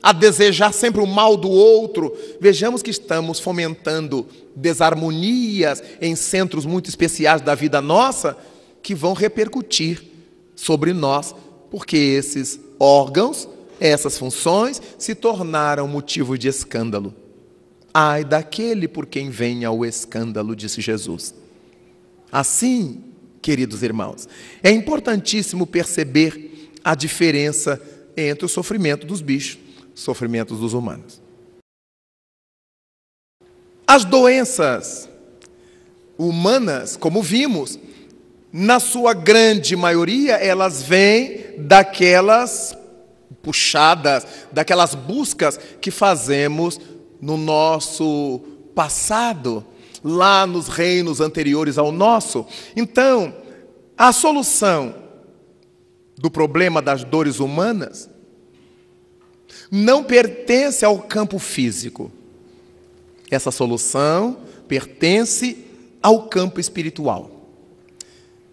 a desejar sempre o mal do outro, vejamos que estamos fomentando desarmonias em centros muito especiais da vida nossa, que vão repercutir sobre nós, porque esses órgãos, essas funções, se tornaram motivo de escândalo. Ai daquele por quem venha o escândalo, disse Jesus. Assim, queridos irmãos, é importantíssimo perceber a diferença entre o sofrimento dos bichos, sofrimentos dos humanos. As doenças humanas, como vimos, na sua grande maioria, elas vêm daquelas puxadas, daquelas buscas que fazemos no nosso passado, lá nos reinos anteriores ao nosso. Então, a solução do problema das dores humanas não pertence ao campo físico. Essa solução pertence ao campo espiritual.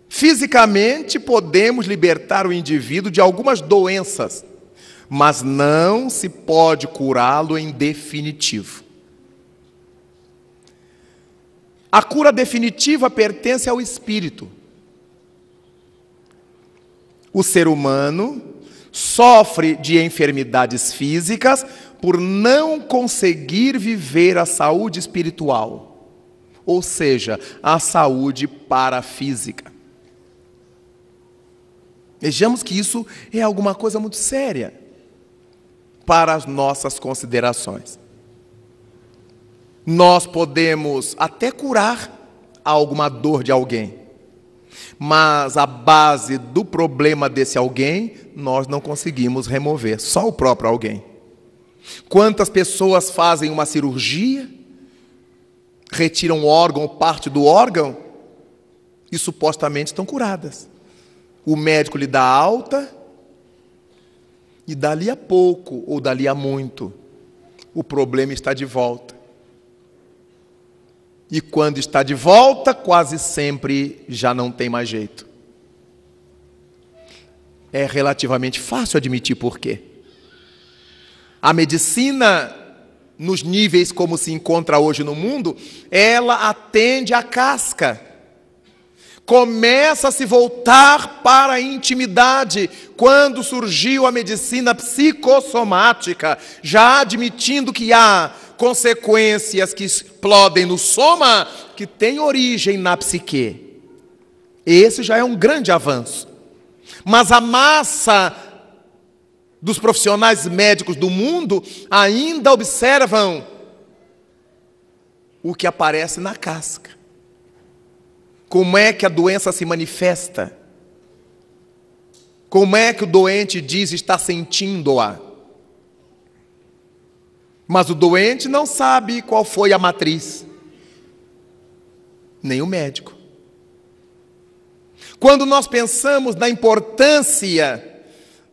Fisicamente, podemos libertar o indivíduo de algumas doenças, mas não se pode curá-lo em definitivo. A cura definitiva pertence ao espírito. O ser humano sofre de enfermidades físicas por não conseguir viver a saúde espiritual, ou seja, a saúde parafísica. Vejamos que isso é alguma coisa muito séria para as nossas considerações. Nós podemos até curar alguma dor de alguém, mas a base do problema desse alguém nós não conseguimos remover, só o próprio alguém. Quantas pessoas fazem uma cirurgia, retiram um órgão ou parte do órgão e supostamente estão curadas. O médico lhe dá alta e dali a pouco ou dali a muito o problema está de volta. E quando está de volta, quase sempre já não tem mais jeito. É relativamente fácil admitir por quê. A medicina, nos níveis como se encontra hoje no mundo, ela atende à casca. Começa a se voltar para a intimidade quando surgiu a medicina psicossomática, já admitindo que há consequências que explodem no soma, que têm origem na psique. Esse já é um grande avanço. Mas a massa dos profissionais médicos do mundo ainda observam o que aparece na casca. Como é que a doença se manifesta? Como é que o doente diz estar sentindo-a? Mas o doente não sabe qual foi a matriz, nem o médico. Quando nós pensamos na importância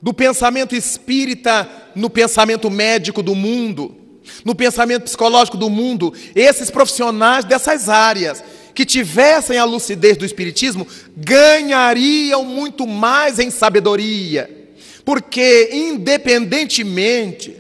do pensamento espírita no pensamento médico do mundo, no pensamento psicológico do mundo, esses profissionais dessas áreas que tivessem a lucidez do espiritismo ganhariam muito mais em sabedoria, porque independentemente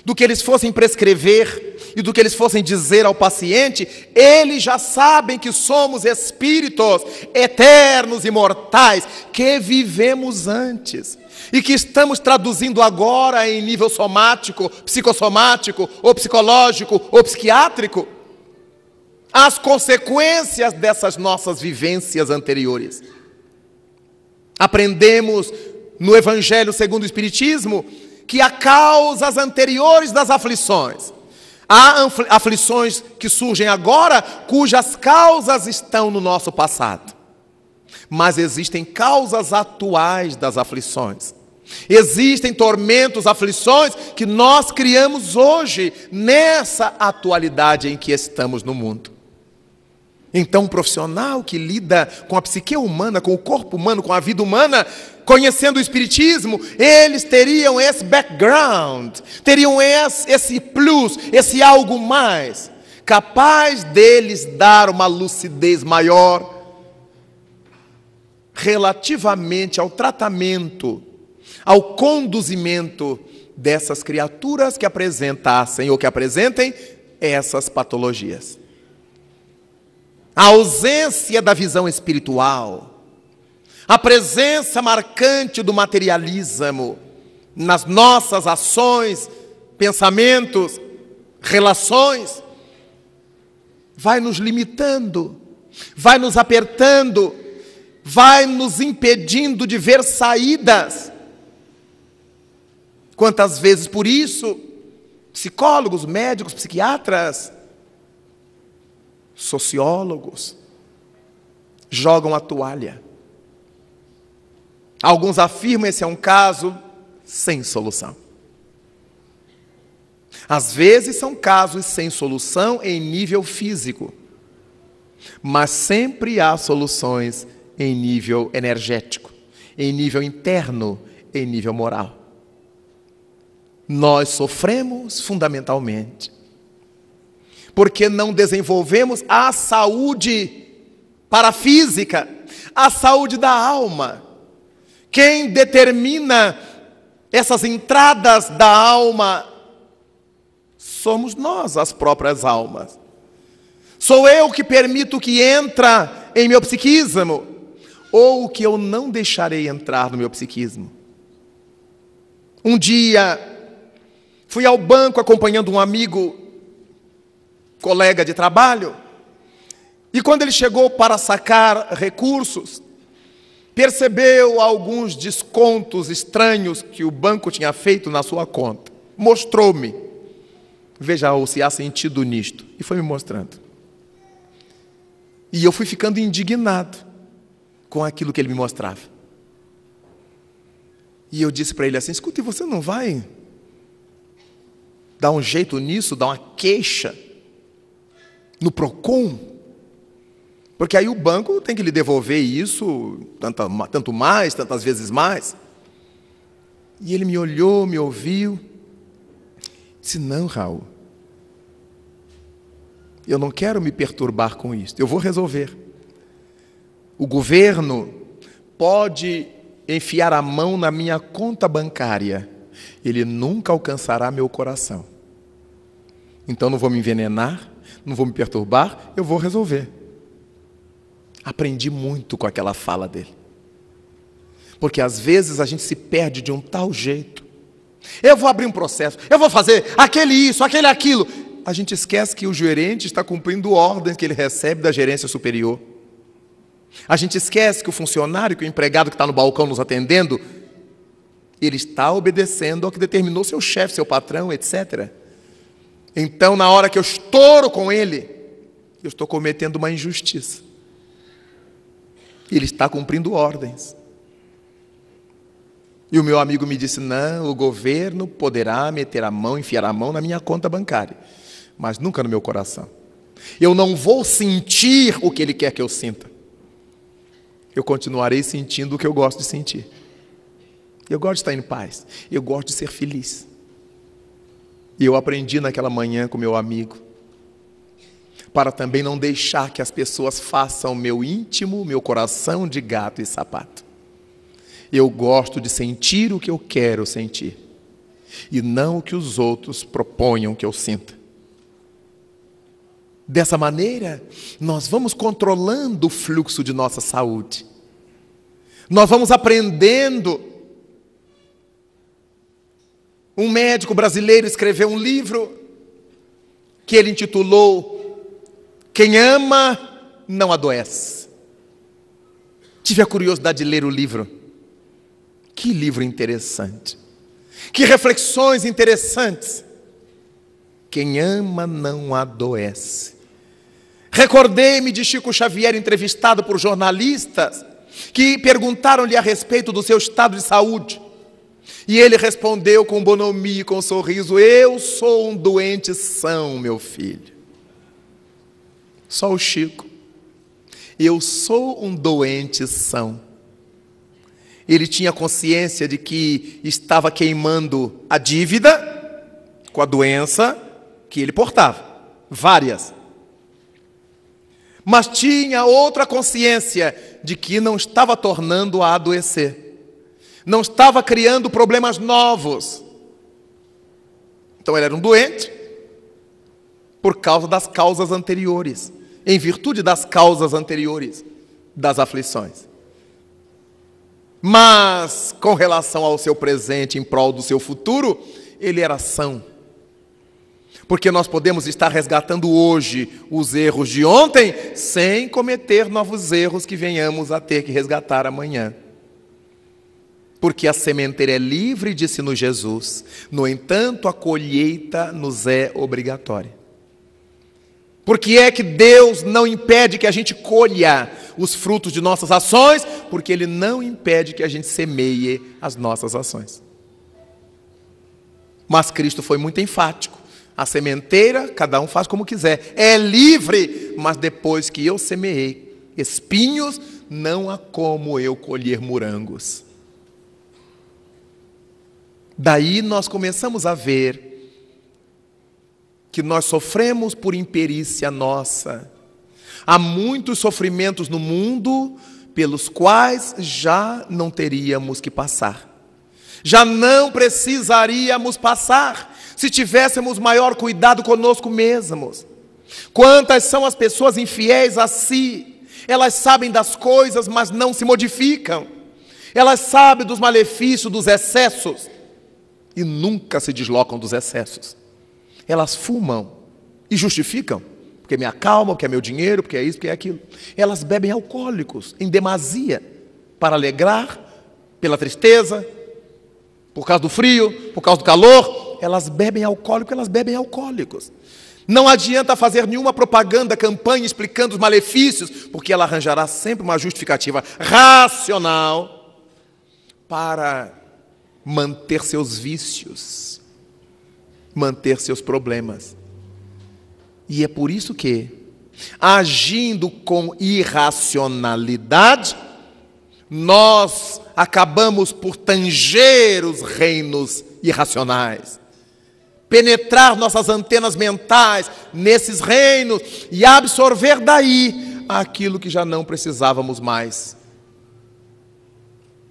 do que eles fossem prescrever e do que eles fossem dizer ao paciente, eles já sabem que somos espíritos eternos, imortais, que vivemos antes e que estamos traduzindo agora em nível somático, psicossomático, ou psicológico, ou psiquiátrico, as consequências dessas nossas vivências anteriores. Aprendemos no Evangelho segundo o Espiritismo que há causas anteriores das aflições. Há aflições que surgem agora, cujas causas estão no nosso passado. Mas existem causas atuais das aflições. Existem tormentos, aflições que nós criamos hoje, nessa atualidade em que estamos no mundo. Então, um profissional que lida com a psique humana, com o corpo humano, com a vida humana, conhecendo o Espiritismo, eles teriam esse background, teriam esse plus, esse algo mais, capaz deles dar uma lucidez maior relativamente ao tratamento, ao conduzimento dessas criaturas que apresentassem ou que apresentem essas patologias. A ausência da visão espiritual, a presença marcante do materialismo nas nossas ações, pensamentos, relações, vai nos limitando, vai nos apertando, vai nos impedindo de ver saídas. Quantas vezes, por isso, psicólogos, médicos, psiquiatras, sociólogos jogam a toalha. Alguns afirmam que esse é um caso sem solução. Às vezes são casos sem solução em nível físico, mas sempre há soluções em nível energético, em nível interno, em nível moral. Nós sofremos fundamentalmente porque não desenvolvemos a saúde parafísica, a saúde da alma. Quem determina essas entradas da alma somos nós, as próprias almas. Sou eu que permito que entra em meu psiquismo, ou que eu não deixarei entrar no meu psiquismo. Um dia, fui ao banco acompanhando um amigo, colega de trabalho, e quando ele chegou para sacar recursos, percebeu alguns descontos estranhos que o banco tinha feito na sua conta. Mostrou-me. Veja se há sentido nisto. E foi me mostrando. E eu fui ficando indignado com aquilo que ele me mostrava. E eu disse para ele assim: escuta, você não vai dar um jeito nisso, dar uma queixa no PROCON? Porque aí o banco tem que lhe devolver isso, tanto mais, tantas vezes mais. E ele me olhou, me ouviu, disse: não, Raul, eu não quero me perturbar com isso, eu vou resolver. O governo pode enfiar a mão na minha conta bancária, ele nunca alcançará meu coração. Então não vou me envenenar, não vou me perturbar, eu vou resolver. Aprendi muito com aquela fala dele. Porque às vezes a gente se perde de um tal jeito. Eu vou abrir um processo, eu vou fazer aquele isso, aquele aquilo. A gente esquece que o gerente está cumprindo ordens que ele recebe da gerência superior. A gente esquece que o funcionário, que o empregado que está no balcão nos atendendo, ele está obedecendo ao que determinou seu chefe, seu patrão, etc. Então, na hora que eu estouro com ele, eu estou cometendo uma injustiça. Ele está cumprindo ordens. E o meu amigo me disse, não, o governo poderá meter a mão, enfiar a mão na minha conta bancária, mas nunca no meu coração. Eu não vou sentir o que ele quer que eu sinta. Eu continuarei sentindo o que eu gosto de sentir. Eu gosto de estar em paz. Eu gosto de ser feliz. E eu aprendi naquela manhã com meu amigo, para também não deixar que as pessoas façam meu íntimo, meu coração de gato e sapato. Eu gosto de sentir o que eu quero sentir, e não o que os outros proponham que eu sinta. Dessa maneira, nós vamos controlando o fluxo de nossa saúde. Nós vamos aprendendo. Um médico brasileiro escreveu um livro que ele intitulou Quem Ama Não Adoece. Tive a curiosidade de ler o livro. Que livro interessante. Que reflexões interessantes. Quem ama não adoece. Recordei-me de Chico Xavier, entrevistado por jornalistas que perguntaram-lhe a respeito do seu estado de saúde. E ele respondeu com bonomia, com um sorriso, eu sou um doente são, meu filho. Só o Chico. Eu sou um doente são. Ele tinha consciência de que estava queimando a dívida com a doença que ele portava, várias. Mas tinha outra consciência de que não estava tornando a adoecer. Não estava criando problemas novos. Então ele era um doente por causa das causas anteriores, em virtude das causas anteriores das aflições. Mas, com relação ao seu presente, em prol do seu futuro, ele era são. Porque nós podemos estar resgatando hoje os erros de ontem, sem cometer novos erros que venhamos a ter que resgatar amanhã. Porque a sementeira é livre, disse-nos Jesus. No entanto, a colheita nos é obrigatória. Por que é que Deus não impede que a gente colha os frutos de nossas ações? Porque Ele não impede que a gente semeie as nossas ações. Mas Cristo foi muito enfático. A sementeira, cada um faz como quiser. É livre, mas depois que eu semeei espinhos, não há como eu colher morangos. Daí nós começamos a ver que nós sofremos por imperícia nossa. Há muitos sofrimentos no mundo pelos quais já não teríamos que passar. Já não precisaríamos passar se tivéssemos maior cuidado conosco mesmos. Quantas são as pessoas infiéis a si? Elas sabem das coisas, mas não se modificam. Elas sabem dos malefícios, dos excessos, e nunca se deslocam dos excessos. Elas fumam e justificam, porque me acalma, porque é meu dinheiro, porque é isso, porque é aquilo. Elas bebem alcoólicos em demasia, para alegrar, pela tristeza, por causa do frio, por causa do calor. Elas bebem alcoólicos, elas bebem alcoólicos. Não adianta fazer nenhuma propaganda, campanha explicando os malefícios, porque ela arranjará sempre uma justificativa racional para manter seus vícios, manter seus problemas. E é por isso que, agindo com irracionalidade, nós acabamos por tanger os reinos irracionais, penetrar nossas antenas mentais nesses reinos e absorver daí aquilo que já não precisávamos mais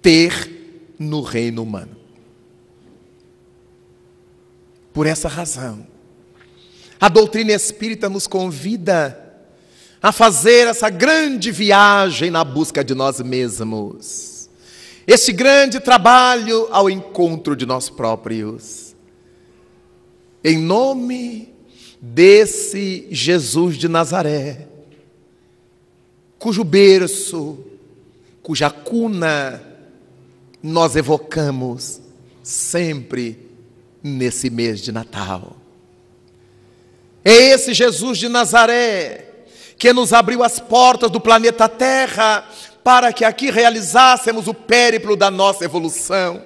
ter no reino humano. Por essa razão, a doutrina espírita nos convida a fazer essa grande viagem na busca de nós mesmos, esse grande trabalho ao encontro de nós próprios, em nome desse Jesus de Nazaré, cujo berço, cuja cuna nós evocamos sempre nesse mês de Natal. É esse Jesus de Nazaré que nos abriu as portas do planeta Terra para que aqui realizássemos o périplo da nossa evolução.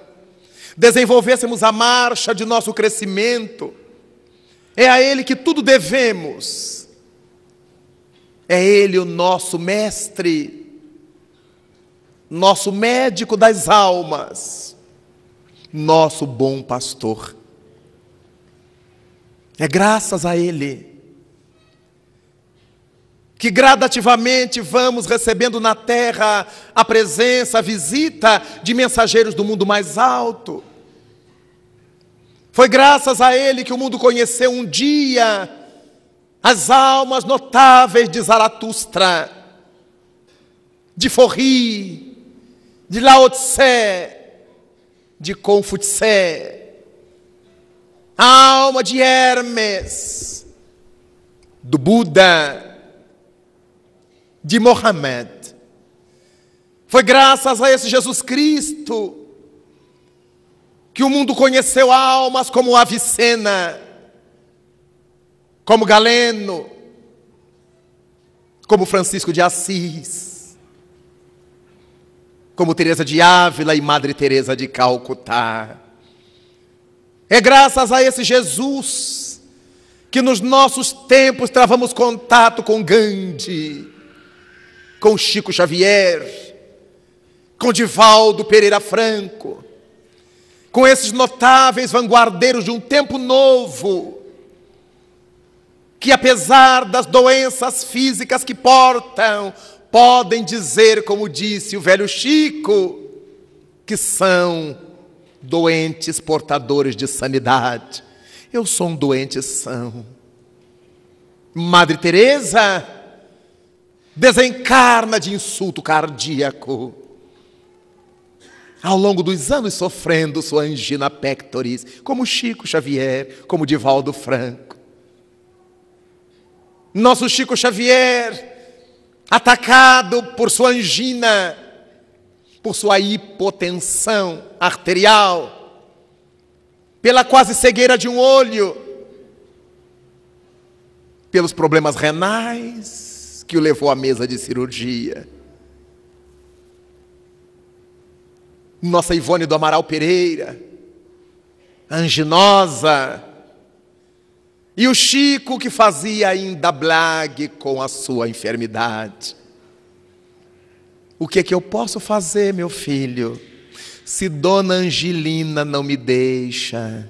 desenvolvêssemos a marcha de nosso crescimento. É a Ele que tudo devemos. É Ele o nosso mestre, nosso médico das almas, nosso bom pastor. É graças a Ele que gradativamente vamos recebendo na terra a presença, a visita de mensageiros do mundo mais alto. Foi graças a Ele que o mundo conheceu um dia as almas notáveis de Zaratustra, de Forri, de Lao Tse, de Confutse, a alma de Hermes, do Buda, de Mohammed. Foi graças a esse Jesus Cristo que o mundo conheceu almas como Avicena, como Galeno, como Francisco de Assis, como Teresa de Ávila e Madre Teresa de Calcutá. É graças a esse Jesus que nos nossos tempos travamos contato com Gandhi, com Chico Xavier, com Divaldo Pereira Franco, com esses notáveis vanguardeiros de um tempo novo, que apesar das doenças físicas que portam, podem dizer, como disse o velho Chico, que são doentes portadores de sanidade. Eu sou um doente são. Madre Teresa desencarna de insulto cardíaco, ao longo dos anos sofrendo sua angina pectoris, como Chico Xavier, como Divaldo Franco. Nosso Chico Xavier, atacado por sua angina, por sua hipotensão arterial, pela quase cegueira de um olho, pelos problemas renais que o levou à mesa de cirurgia. Nossa Ivone do Amaral Pereira, anginosa, e o Chico que fazia ainda blague com a sua enfermidade. O que é que eu posso fazer, meu filho, se Dona Angelina não me deixa?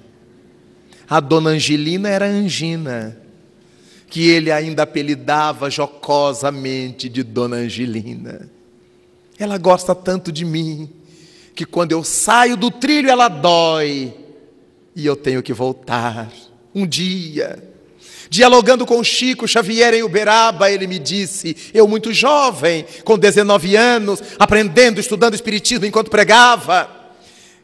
A Dona Angelina era Angina, que ele ainda apelidava jocosamente de Dona Angelina. Ela gosta tanto de mim, que quando eu saio do trilho ela dói, e eu tenho que voltar. Um dia, dialogando com Chico Xavier em Uberaba, ele me disse, eu muito jovem, com 19 anos, aprendendo, estudando Espiritismo enquanto pregava,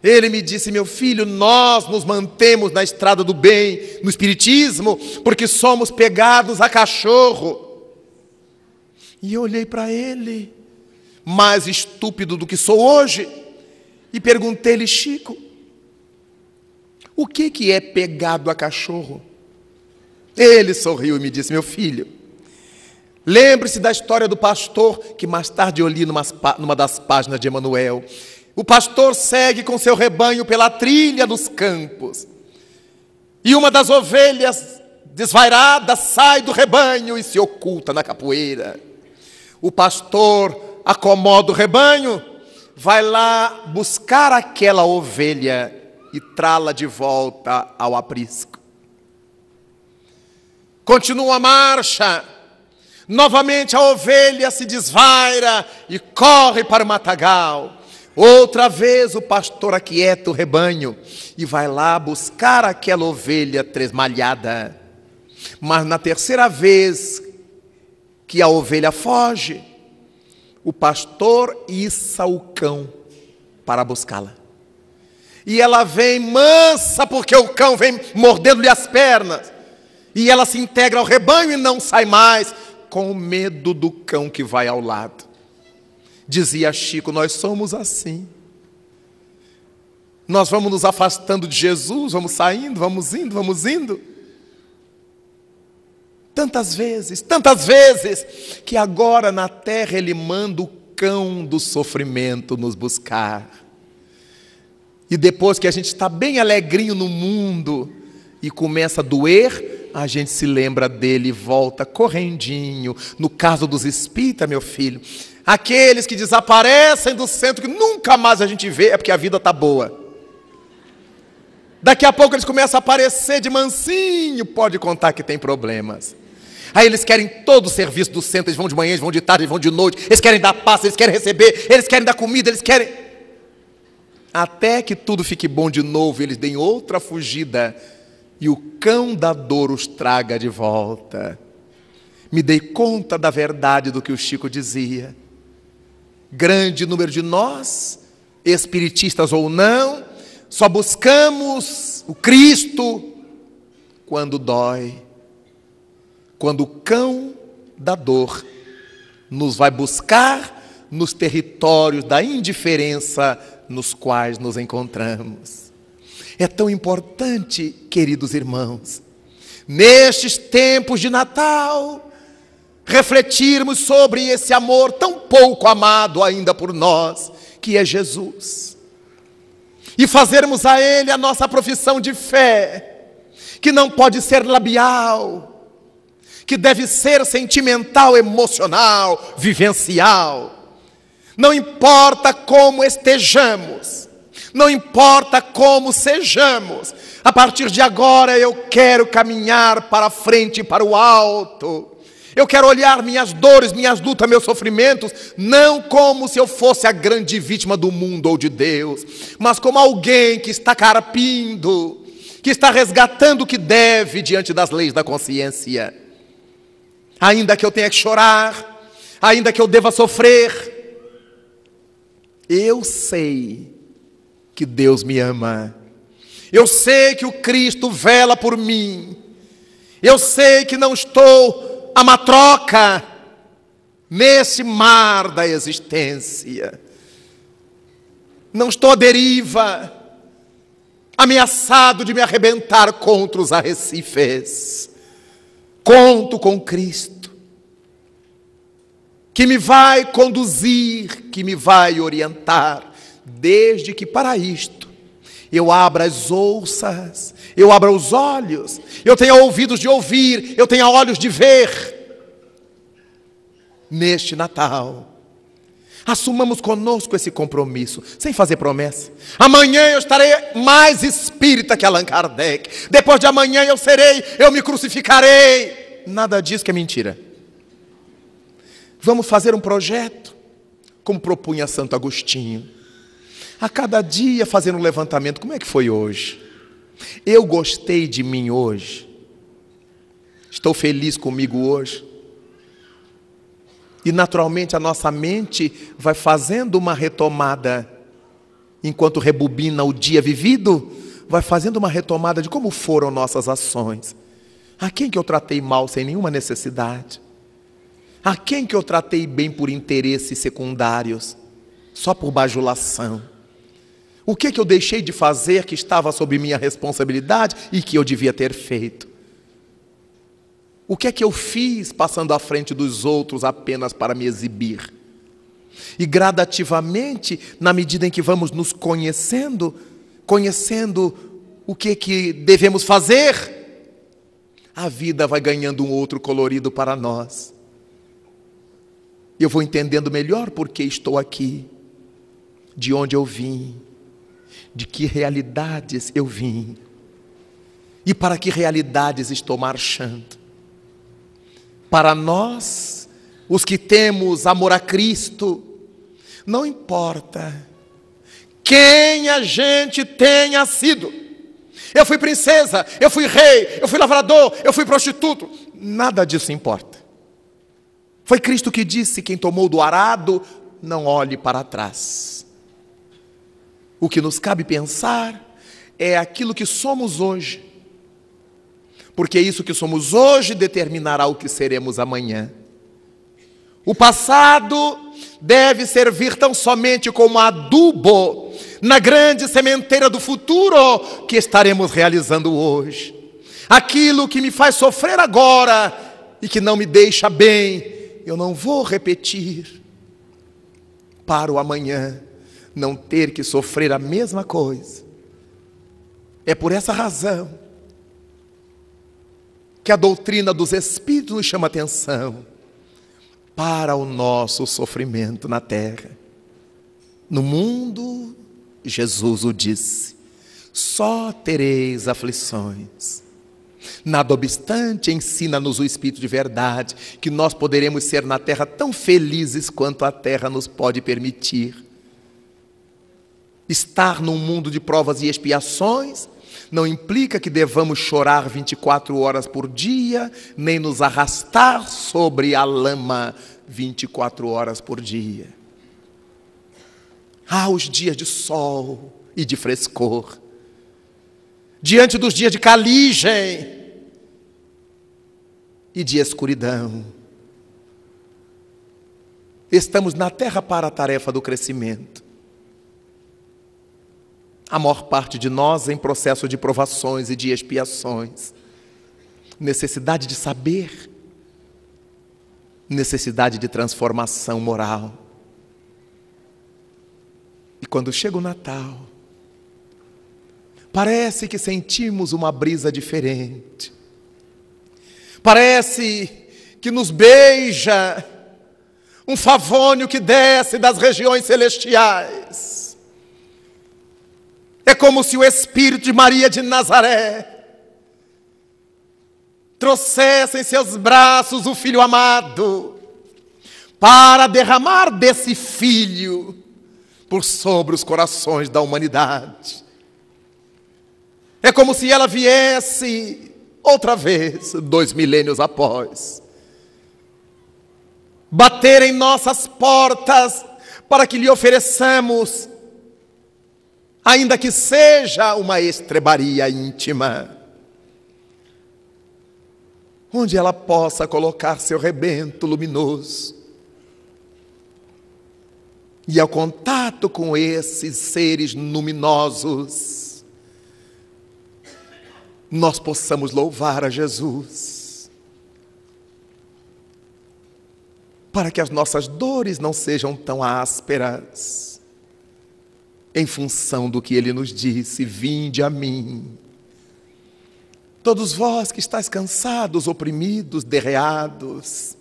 ele me disse, meu filho, nós nos mantemos na estrada do bem, no Espiritismo, porque somos pegados a cachorro. E eu olhei para ele, mais estúpido do que sou hoje, e perguntei-lhe, Chico, o que é pegado a cachorro? Ele sorriu e me disse, meu filho, lembre-se da história do pastor, que mais tarde eu li numa das páginas de Emmanuel. O pastor segue com seu rebanho pela trilha dos campos, e uma das ovelhas desvairada sai do rebanho e se oculta na capoeira. O pastor acomoda o rebanho, vai lá buscar aquela ovelha e trá-la de volta ao aprisco. Continua a marcha, novamente a ovelha se desvaira e corre para o matagal. Outra vez o pastor aquieta o rebanho e vai lá buscar aquela ovelha tresmalhada. Mas na terceira vez que a ovelha foge, o pastor issa o cão para buscá-la. E ela vem mansa, porque o cão vem mordendo-lhe as pernas. E ela se integra ao rebanho e não sai mais, com medo do cão que vai ao lado. Dizia Chico, nós somos assim. Nós vamos nos afastando de Jesus, vamos saindo, vamos indo. Tantas vezes, que agora na terra Ele manda o cão do sofrimento nos buscar. E depois que a gente está bem alegrinho no mundo e começa a doer, a gente se lembra dele e volta correndinho. No caso dos espíritas, meu filho, aqueles que desaparecem do centro, que nunca mais a gente vê, é porque a vida está boa. Daqui a pouco eles começam a aparecer de mansinho, pode contar que tem problemas. Aí eles querem todo o serviço do centro, eles vão de manhã, eles vão de tarde, eles vão de noite, eles querem dar pasta, eles querem receber, eles querem dar comida, eles querem... Até que tudo fique bom de novo, eles deem outra fugida e o cão da dor os traga de volta. Me dei conta da verdade do que o Chico dizia. Grande número de nós, espiritistas ou não, só buscamos o Cristo quando dói. Quando o cão da dor nos vai buscar nos territórios da indiferença nos quais nos encontramos. É tão importante, queridos irmãos, nestes tempos de Natal, refletirmos sobre esse amor tão pouco amado ainda por nós, que é Jesus. E fazermos a Ele a nossa profissão de fé, que não pode ser labial, que deve ser sentimental, emocional, vivencial. Não importa como estejamos, não importa como sejamos, a partir de agora eu quero caminhar para frente, para o alto. Eu quero olhar minhas dores, minhas lutas, meus sofrimentos, não como se eu fosse a grande vítima do mundo ou de Deus, mas como alguém que está carpindo, que está resgatando o que deve diante das leis da consciência. Ainda que eu tenha que chorar, ainda que eu deva sofrer, eu sei que Deus me ama. Eu sei que o Cristo vela por mim. Eu sei que não estou a matroca nesse mar da existência. Não estou à deriva, ameaçado de me arrebentar contra os arrecifes. Conto com Cristo, que me vai conduzir, que me vai orientar, desde que para isto eu abra as ouças, eu abra os olhos, eu tenha ouvidos de ouvir, eu tenha olhos de ver. Neste Natal, assumamos conosco esse compromisso, sem fazer promessa. Amanhã eu estarei mais espírita que Allan Kardec. Depois de amanhã eu me crucificarei. Nada disso que é mentira. Vamos fazer um projeto, como propunha Santo Agostinho. A cada dia fazer um levantamento. Como é que foi hoje? Eu gostei de mim hoje? Estou feliz comigo hoje? E naturalmente a nossa mente vai fazendo uma retomada, enquanto rebobina o dia vivido, vai fazendo uma retomada de como foram nossas ações. A quem que eu tratei mal sem nenhuma necessidade? A quem que eu tratei bem por interesses secundários, só por bajulação? O que eu deixei de fazer que estava sob minha responsabilidade e que eu devia ter feito? O que é que eu fiz passando à frente dos outros apenas para me exibir? E gradativamente, na medida em que vamos nos conhecendo o que devemos fazer, a vida vai ganhando um outro colorido para nós. Eu vou entendendo melhor por que estou aqui, de onde eu vim, de que realidades eu vim e para que realidades estou marchando. Para nós, os que temos amor a Cristo, não importa quem a gente tenha sido. Eu fui princesa, eu fui rei, eu fui lavrador, eu fui prostituto. Nada disso importa. Foi Cristo que disse: quem tomou do arado, não olhe para trás. O que nos cabe pensar é aquilo que somos hoje. Porque isso que somos hoje determinará o que seremos amanhã. O passado deve servir tão somente como adubo na grande sementeira do futuro que estaremos realizando hoje. Aquilo que me faz sofrer agora e que não me deixa bem, eu não vou repetir para o amanhã. não ter que sofrer a mesma coisa. É por essa razão que a doutrina dos Espíritos nos chama atenção para o nosso sofrimento na terra. No mundo, Jesus o disse, só tereis aflições. Nada obstante, ensina-nos o Espírito de verdade, que nós poderemos ser na terra tão felizes quanto a terra nos pode permitir. Estar num mundo de provas e expiações não implica que devamos chorar 24 horas por dia, nem nos arrastar sobre a lama 24 horas por dia. Há os dias de sol e de frescor. Diante dos dias de caligem e de escuridão. Estamos na terra para a tarefa do crescimento. A maior parte de nós em processo de provações e de expiações. Necessidade de saber. Necessidade de transformação moral. E quando chega o Natal, parece que sentimos uma brisa diferente. Parece que nos beija um favônio que desce das regiões celestiais. É como se o Espírito de Maria de Nazaré trouxesse em seus braços o Filho amado para derramar desse Filho por sobre os corações da humanidade. É como se ela viesse outra vez, 2 milênios após, bater em nossas portas para que lhe ofereçamos, ainda que seja uma estrebaria íntima, onde ela possa colocar seu rebento luminoso. E ao contato com esses seres luminosos, nós possamos louvar a Jesus, para que as nossas dores não sejam tão ásperas, em função do que Ele nos disse, vinde a mim, todos vós que estáis cansados, oprimidos, derreados,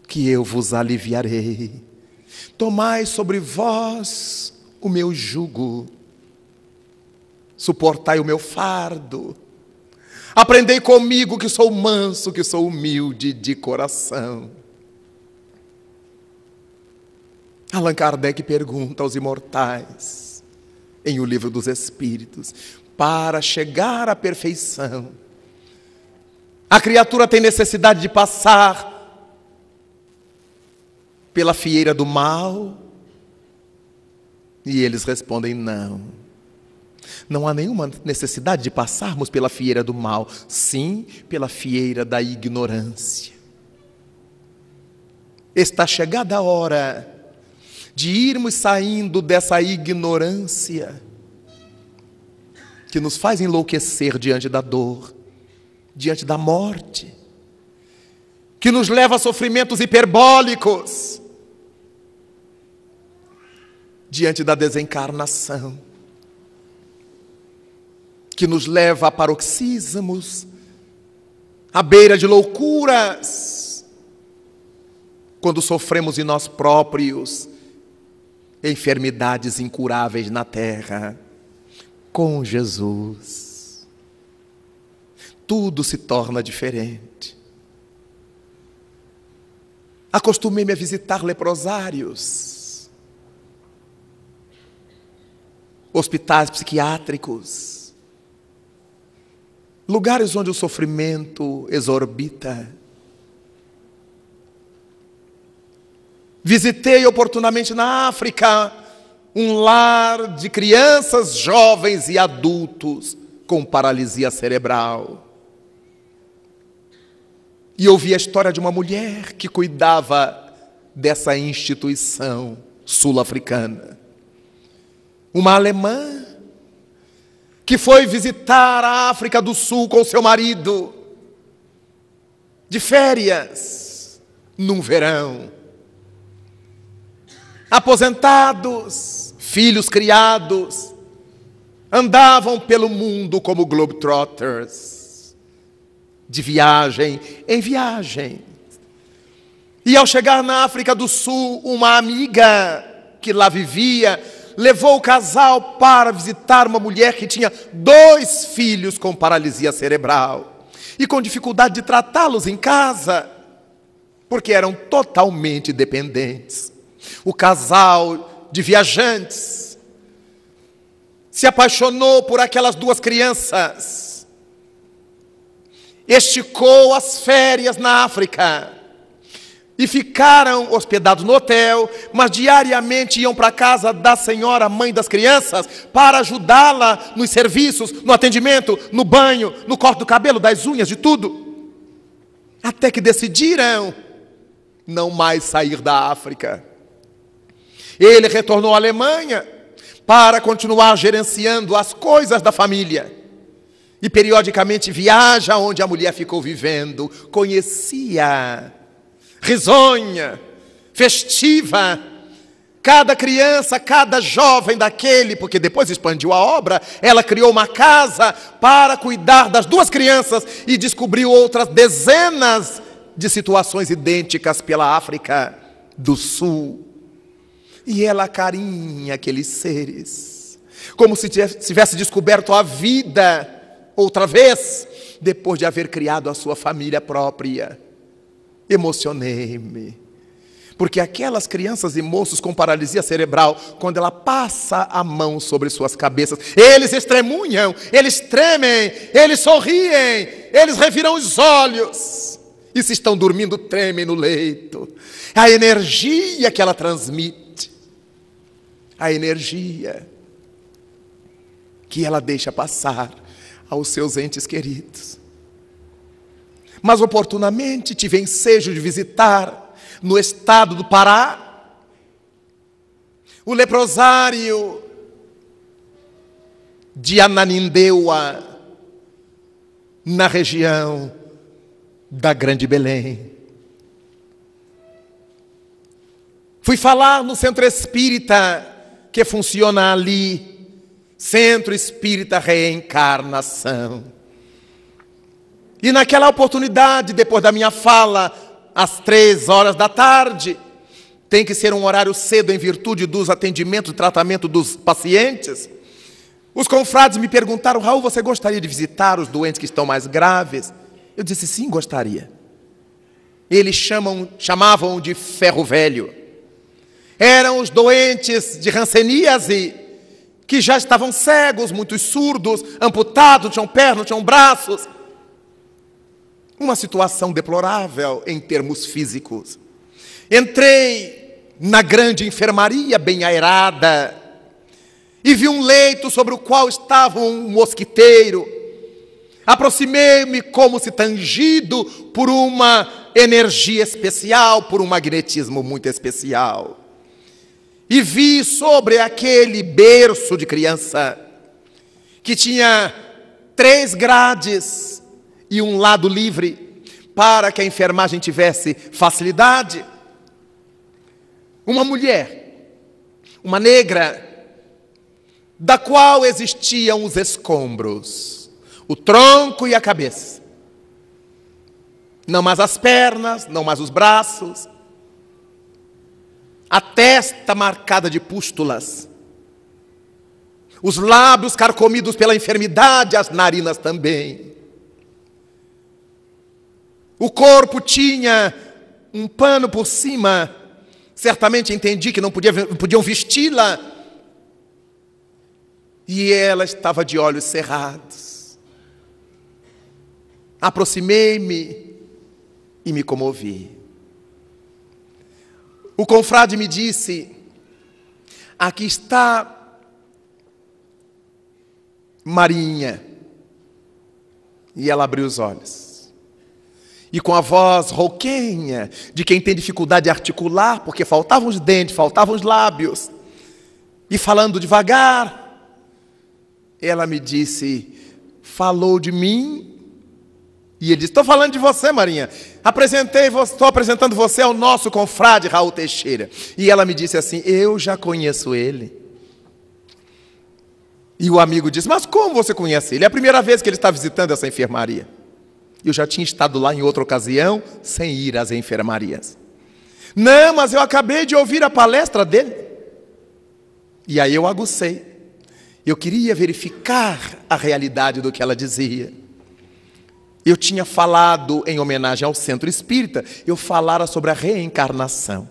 que eu vos aliviarei. Tomai sobre vós o meu jugo, suportai o meu fardo, aprendei comigo que sou manso, que sou humilde de coração. Allan Kardec pergunta aos imortais, em O Livro dos Espíritos, para chegar à perfeição, a criatura tem necessidade de passar pela fieira do mal? E eles respondem, não. Não há nenhuma necessidade de passarmos pela fieira do mal, sim pela fieira da ignorância. Está chegada a hora de irmos saindo dessa ignorância que nos faz enlouquecer diante da dor, diante da morte, que nos leva a sofrimentos hiperbólicos, diante da desencarnação, que nos leva a paroxismos, à beira de loucuras, quando sofremos em nós próprios enfermidades incuráveis na terra. Com Jesus, tudo se torna diferente. Acostumei-me a visitar leprosários, hospitais psiquiátricos, lugares onde o sofrimento exorbita. Visitei oportunamente na África um lar de crianças, jovens e adultos com paralisia cerebral. E ouvi a história de uma mulher que cuidava dessa instituição sul-africana. Uma alemã que foi visitar a África do Sul com seu marido, de férias, num verão. Aposentados, filhos criados, andavam pelo mundo como globetrotters, de viagem em viagem. E ao chegar na África do Sul, uma amiga que lá vivia levou o casal para visitar uma mulher que tinha 2 filhos com paralisia cerebral e com dificuldade de tratá-los em casa, porque eram totalmente dependentes. O casal de viajantes se apaixonou por aquelas 2 crianças, esticou as férias na África e ficaram hospedados no hotel, mas diariamente iam para a casa da senhora, mãe das crianças, para ajudá-la nos serviços, no atendimento, no banho, no corte do cabelo, das unhas, de tudo. Até que decidiram não mais sair da África. Ele retornou à Alemanha para continuar gerenciando as coisas da família. E periodicamente viaja onde a mulher ficou vivendo. Conhecia, risonha, festiva, cada criança, cada jovem daquele, porque depois expandiu a obra, ela criou uma casa para cuidar das 2 crianças e descobriu outras dezenas de situações idênticas pela África do Sul. E ela acarinha aqueles seres, como se tivesse descoberto a vida outra vez, depois de haver criado a sua família própria. Emocionei-me, porque aquelas crianças e moços com paralisia cerebral, quando ela passa a mão sobre suas cabeças, eles estremunham, eles tremem, eles sorriem, eles reviram os olhos, e se estão dormindo, tremem no leito. A energia que ela transmite, a energia que ela deixa passar aos seus entes queridos. Mas oportunamente tive ensejo de visitar no estado do Pará o leprosário de Ananindeua, na região da Grande Belém. Fui falar no centro espírita que funciona ali, Centro Espírita Reencarnação. E naquela oportunidade, depois da minha fala, às 15h, tem que ser um horário cedo em virtude dos atendimentos e tratamento dos pacientes, os confrades me perguntaram: Raul, você gostaria de visitar os doentes que estão mais graves? Eu disse: sim, gostaria. Eles chamavam de ferro velho. Eram os doentes de hanseníase, que já estavam cegos, muitos surdos, amputados, tinham pernas, tinham braços. Uma situação deplorável em termos físicos. Entrei na grande enfermaria bem aerada e vi um leito sobre o qual estava um mosquiteiro. Aproximei-me como se tangido por uma energia especial, por um magnetismo muito especial. E vi sobre aquele berço de criança, que tinha 3 grades e um lado livre, para que a enfermagem tivesse facilidade, uma mulher, uma negra, da qual existiam os escombros, o tronco e a cabeça. Não mais as pernas, não mais os braços, a testa marcada de pústulas, os lábios carcomidos pela enfermidade, as narinas também. O corpo tinha um pano por cima, certamente entendi que não podiam vesti-la, e ela estava de olhos cerrados. Aproximei-me e me comovi. O confrade me disse: aqui está Marinha. E ela abriu os olhos. E com a voz rouquenha de quem tem dificuldade de articular, porque faltavam os dentes, faltavam os lábios, e falando devagar, ela me disse: falou de mim? E ele disse: estou falando de você, Marinha. Estou apresentando você ao nosso confrade Raul Teixeira. E ela me disse assim: eu já conheço ele. E o amigo disse: mas como você conhece ele? É a primeira vez que ele está visitando essa enfermaria. Eu já tinha estado lá em outra ocasião, sem ir às enfermarias. Não, mas eu acabei de ouvir a palestra dele. E aí eu agucei. Eu queria verificar a realidade do que ela dizia. Eu tinha falado, em homenagem ao Centro Espírita, eu falara sobre a reencarnação.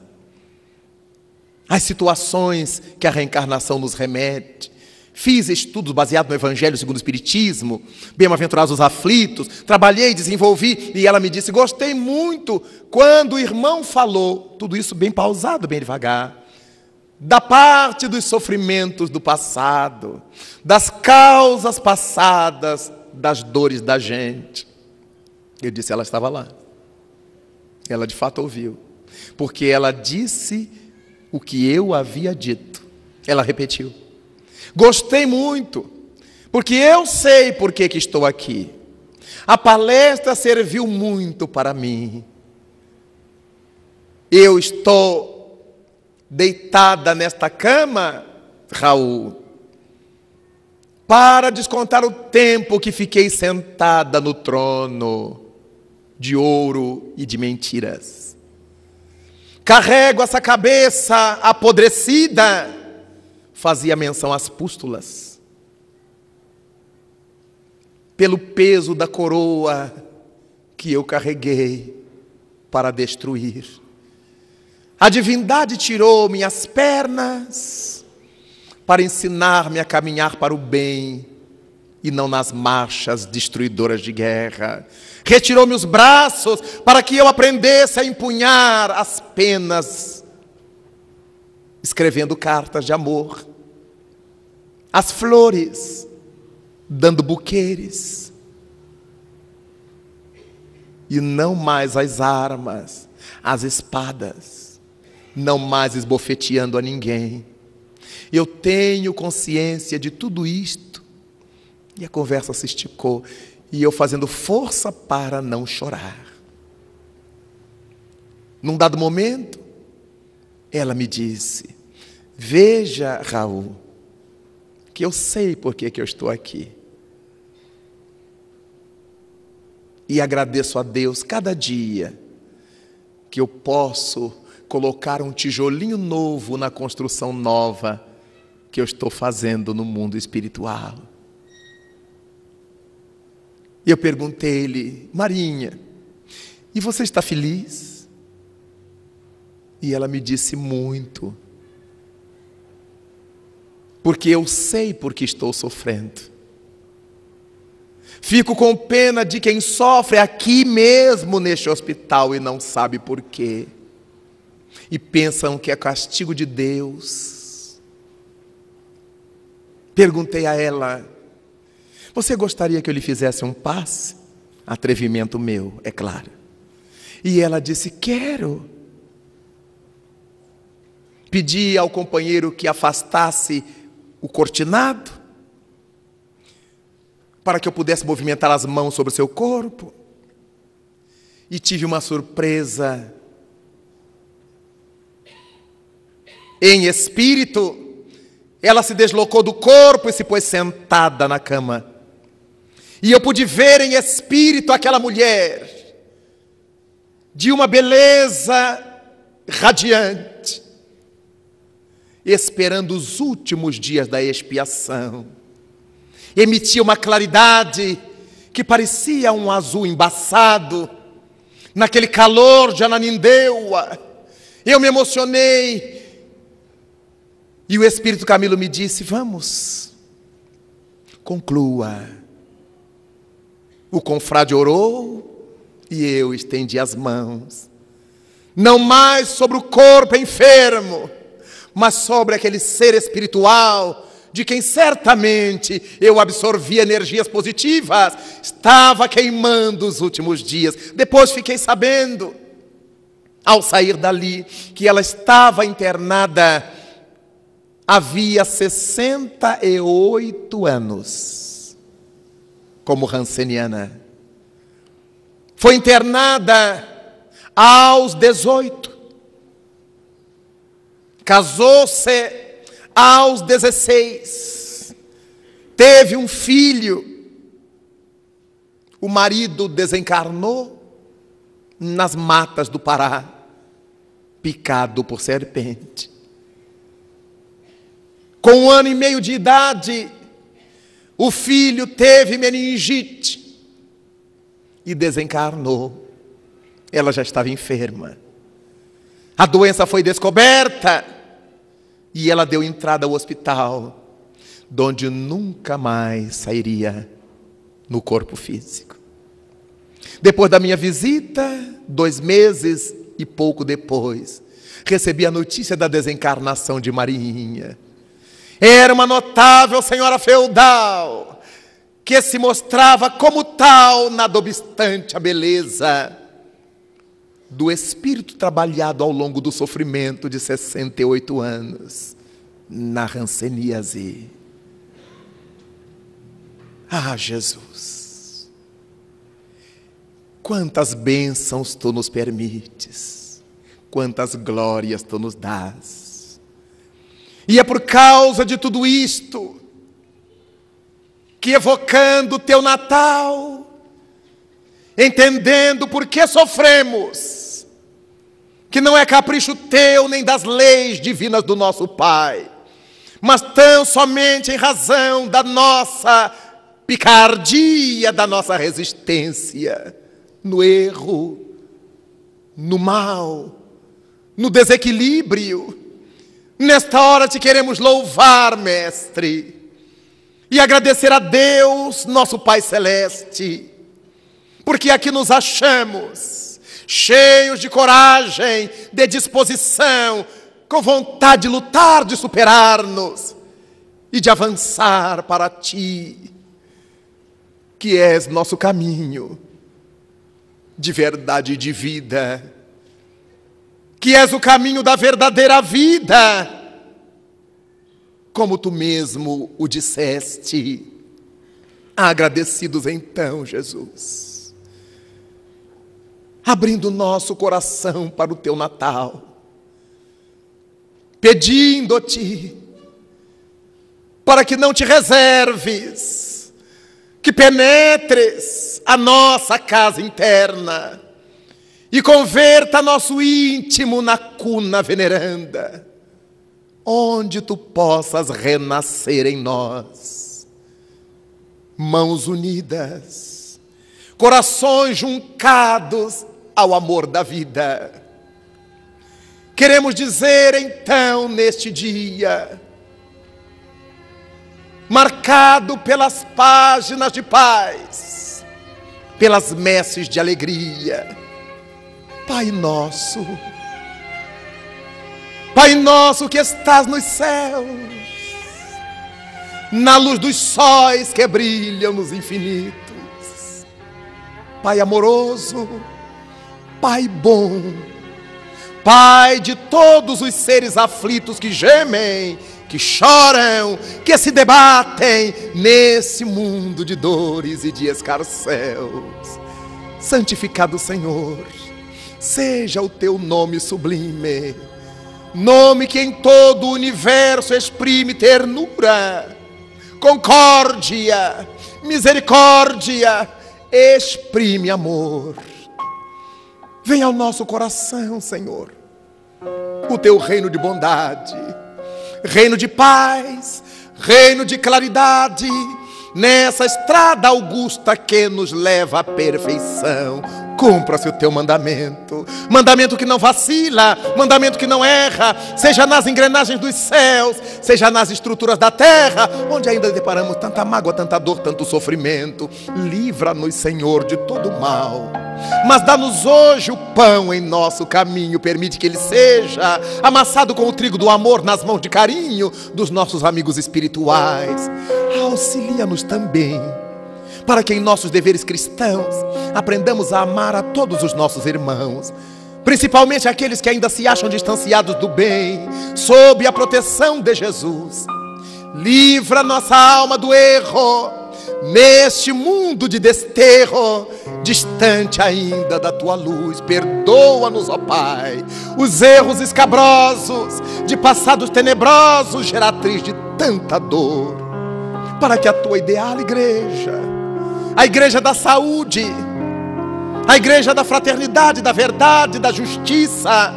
As situações que a reencarnação nos remete. Fiz estudos baseados no Evangelho segundo o Espiritismo, bem-aventurados os aflitos, trabalhei, desenvolvi, e ela me disse: gostei muito quando o irmão falou, tudo isso bem pausado, bem devagar, da parte dos sofrimentos do passado, das causas passadas, das dores da gente. Eu disse: ela estava lá. Ela de fato ouviu, porque ela disse o que eu havia dito. Ela repetiu. Gostei muito, porque eu sei por que estou aqui. A palestra serviu muito para mim. Eu estou deitada nesta cama, Raul, para descontar o tempo que fiquei sentada no trono de ouro e de mentiras. Carrego essa cabeça apodrecida. Fazia menção às pústulas, pelo peso da coroa que eu carreguei para destruir. A divindade tirou minhas pernas para ensinar-me a caminhar para o bem e não nas marchas destruidoras de guerra. Retirou-me os braços para que eu aprendesse a empunhar as penas, escrevendo cartas de amor, as flores, dando buqueres, e não mais as armas, as espadas, não mais esbofeteando a ninguém. Eu tenho consciência de tudo isto, e a conversa se esticou, e eu fazendo força para não chorar. Num dado momento, ela me disse: veja, Raul, que eu sei por que eu estou aqui. E agradeço a Deus cada dia que eu posso colocar um tijolinho novo na construção nova que eu estou fazendo no mundo espiritual. E eu perguntei-lhe: Marinha, e você está feliz? E ela me disse: muito. Porque eu sei por que estou sofrendo. Fico com pena de quem sofre aqui mesmo neste hospital e não sabe por quê. E pensam que é castigo de Deus. Perguntei a ela: você gostaria que eu lhe fizesse um passe? Atrevimento meu, é claro. E ela disse: quero. Pedi ao companheiro que afastasse o cortinado, para que eu pudesse movimentar as mãos sobre o seu corpo. E tive uma surpresa. Em espírito, ela se deslocou do corpo e se pôs sentada na cama. E eu pude ver em espírito aquela mulher, de uma beleza radiante, esperando os últimos dias da expiação. Emitia uma claridade que parecia um azul embaçado, naquele calor de Ananindeua. Eu me emocionei, e o Espírito Camilo me disse: vamos, conclua. O confrade orou, e eu estendi as mãos, não mais sobre o corpo enfermo, mas sobre aquele ser espiritual, de quem certamente eu absorvi energias positivas, estava queimando os últimos dias. Depois fiquei sabendo, ao sair dali, que ela estava internada havia 68 anos, como ranceniana. Foi internada aos 18. Casou-se aos 16. teve um filho. O marido desencarnou nas matas do Pará, picado por serpente. Com 1 ano e meio de idade, o filho teve meningite e desencarnou. Ela já estava enferma. A doença foi descoberta e ela deu entrada ao hospital, de onde nunca mais sairia no corpo físico. Depois da minha visita, 2 meses e pouco depois, recebi a notícia da desencarnação de Mariinha. Era uma notável senhora feudal, que se mostrava como tal, nada obstante a beleza do espírito trabalhado ao longo do sofrimento de 68 anos, na hanseníase. Ah, Jesus, quantas bênçãos Tu nos permites, quantas glórias Tu nos dás. E é por causa de tudo isto que, evocando o Teu Natal, entendendo por que sofremos, que não é capricho Teu nem das leis divinas do nosso Pai, mas tão somente em razão da nossa picardia, da nossa resistência no erro, no mal, no desequilíbrio. Nesta hora Te queremos louvar, Mestre, e agradecer a Deus, nosso Pai Celeste, porque aqui nos achamos cheios de coragem, de disposição, com vontade de lutar, de superar-nos e de avançar para Ti, que és nosso caminho de verdade e de vida, que és o caminho da verdadeira vida, como Tu mesmo o disseste. Agradecidos então, Jesus, abrindo nosso coração para o Teu Natal, pedindo-Te para que não Te reserves, que penetres a nossa casa interna e converta nosso íntimo na cuna veneranda, onde Tu possas renascer em nós. Mãos unidas, corações juncados ao amor da vida. Queremos dizer então neste dia, marcado pelas páginas de paz, pelas messes de alegria, Pai nosso que estás nos céus, na luz dos sóis que brilham nos infinitos, Pai amoroso, Pai bom, Pai de todos os seres aflitos que gemem, que choram, que se debatem nesse mundo de dores e de escarcéus. Santificado Senhor, seja o Teu nome sublime, nome que em todo o universo exprime ternura, concórdia, misericórdia, exprime amor. Venha ao nosso coração, Senhor, o Teu reino de bondade, reino de paz, reino de claridade, nessa estrada augusta que nos leva à perfeição. Cumpra-se o Teu mandamento, mandamento que não vacila, mandamento que não erra, seja nas engrenagens dos céus, seja nas estruturas da terra, onde ainda deparamos tanta mágoa, tanta dor, tanto sofrimento. Livra-nos, Senhor, de todo mal, mas dá-nos hoje o pão em nosso caminho. Permite que ele seja amassado com o trigo do amor nas mãos de carinho dos nossos amigos espirituais. Auxilia-nos também, para que em nossos deveres cristãos aprendamos a amar a todos os nossos irmãos, principalmente aqueles que ainda se acham distanciados do bem, sob a proteção de Jesus. Livra nossa alma do erro, neste mundo de desterro, distante ainda da Tua luz. Perdoa-nos, ó Pai, os erros escabrosos de passados tenebrosos, geratriz de tanta dor. para que a tua ideal igreja, a igreja da saúde, a igreja da fraternidade, da verdade, da justiça,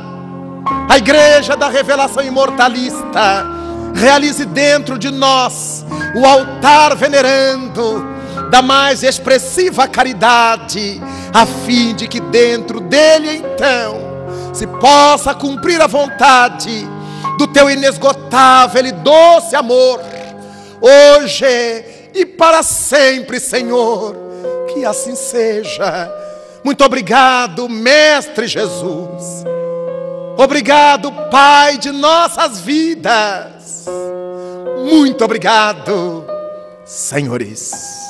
a igreja da revelação imortalista, realize dentro de nós o altar venerando da mais expressiva caridade, a fim de que dentro dele então se possa cumprir a vontade do teu inesgotável e doce amor, hoje e para sempre, Senhor, que assim seja. Muito obrigado, Mestre Jesus. Obrigado, Pai de nossas vidas. Muito obrigado, senhores.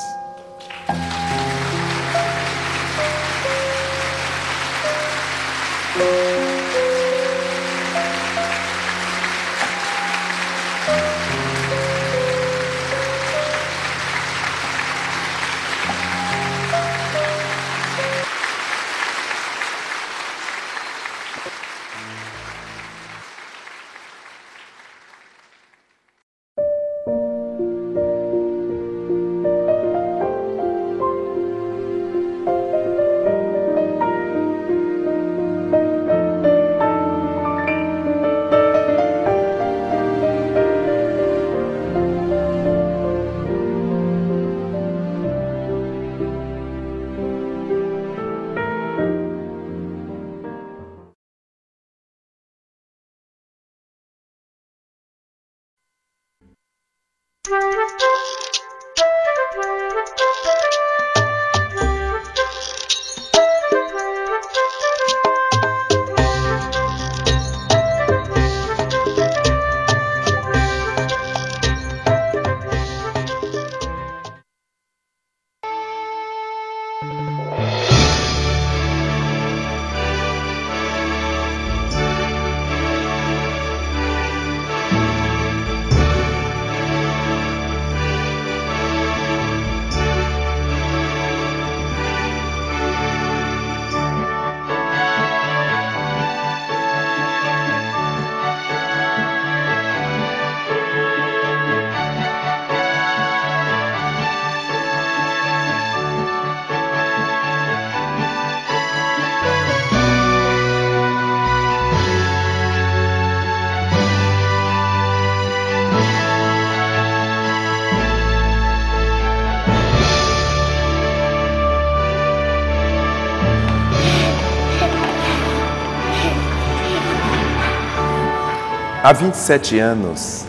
Há 27 anos,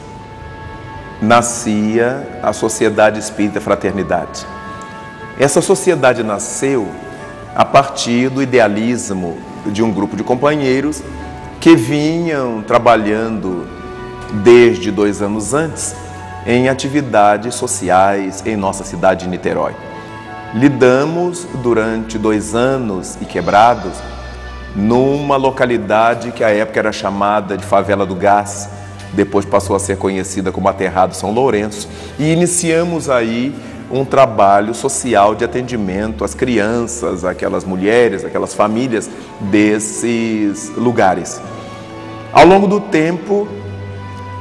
nascia a Sociedade Espírita Fraternidade. Essa sociedade nasceu a partir do idealismo de um grupo de companheiros que vinham trabalhando desde 2 anos antes em atividades sociais em nossa cidade de Niterói. Lidamos durante 2 anos e quebrados numa localidade que à época era chamada de Favela do Gás, depois passou a ser conhecida como Aterrado São Lourenço, e iniciamos aí um trabalho social de atendimento às crianças, aquelas mulheres, aquelas famílias desses lugares. Ao longo do tempo,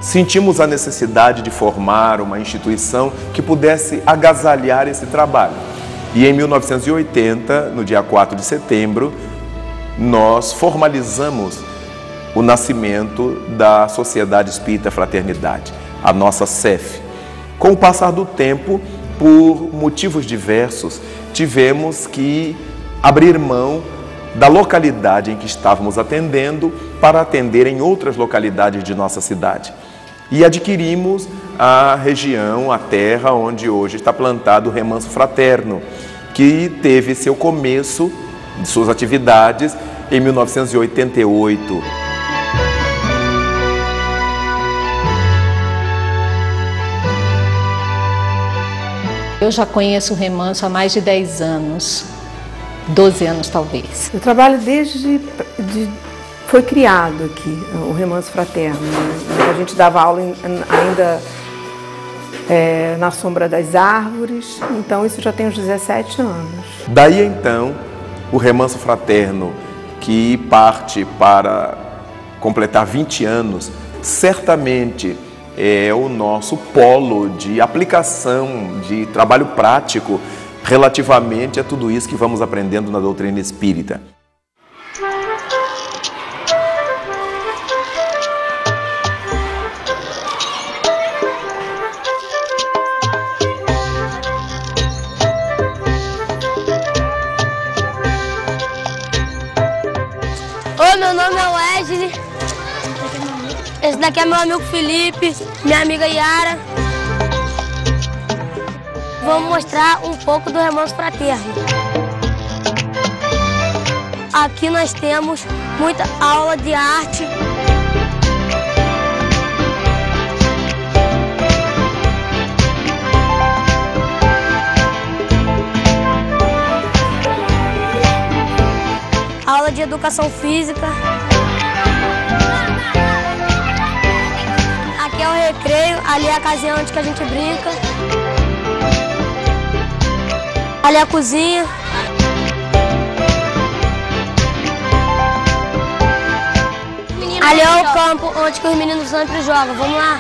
sentimos a necessidade de formar uma instituição que pudesse agasalhar esse trabalho. E em 1980, no dia 4 de setembro, nós formalizamos o nascimento da Sociedade Espírita Fraternidade, a nossa SEF. Com o passar do tempo, por motivos diversos, tivemos que abrir mão da localidade em que estávamos atendendo para atender em outras localidades de nossa cidade. E adquirimos a região, a terra onde hoje está plantado o Remanso Fraterno, que teve seu começo de suas atividades em 1988. Eu já conheço o Remanso há mais de 10 anos, 12 anos talvez. Eu trabalho foi criado aqui o Remanso Fraterno. A gente dava aula ainda na sombra das árvores, então isso já tem uns 17 anos. Daí então, o Remanso Fraterno, que parte para completar 20 anos, certamente é o nosso polo de aplicação, de trabalho prático relativamente a tudo isso que vamos aprendendo na doutrina espírita. Oi, meu nome é Wesley. Esse daqui é meu amigo Felipe, minha amiga Yara. Vamos mostrar um pouco do Remanso Fraterno. Aqui nós temos muita aula de arte. Aula de educação física. Aqui é o recreio, ali é a casinha onde que a gente brinca. Ali é a cozinha. Ali é o campo onde que os meninos sempre jogam. Vamos lá.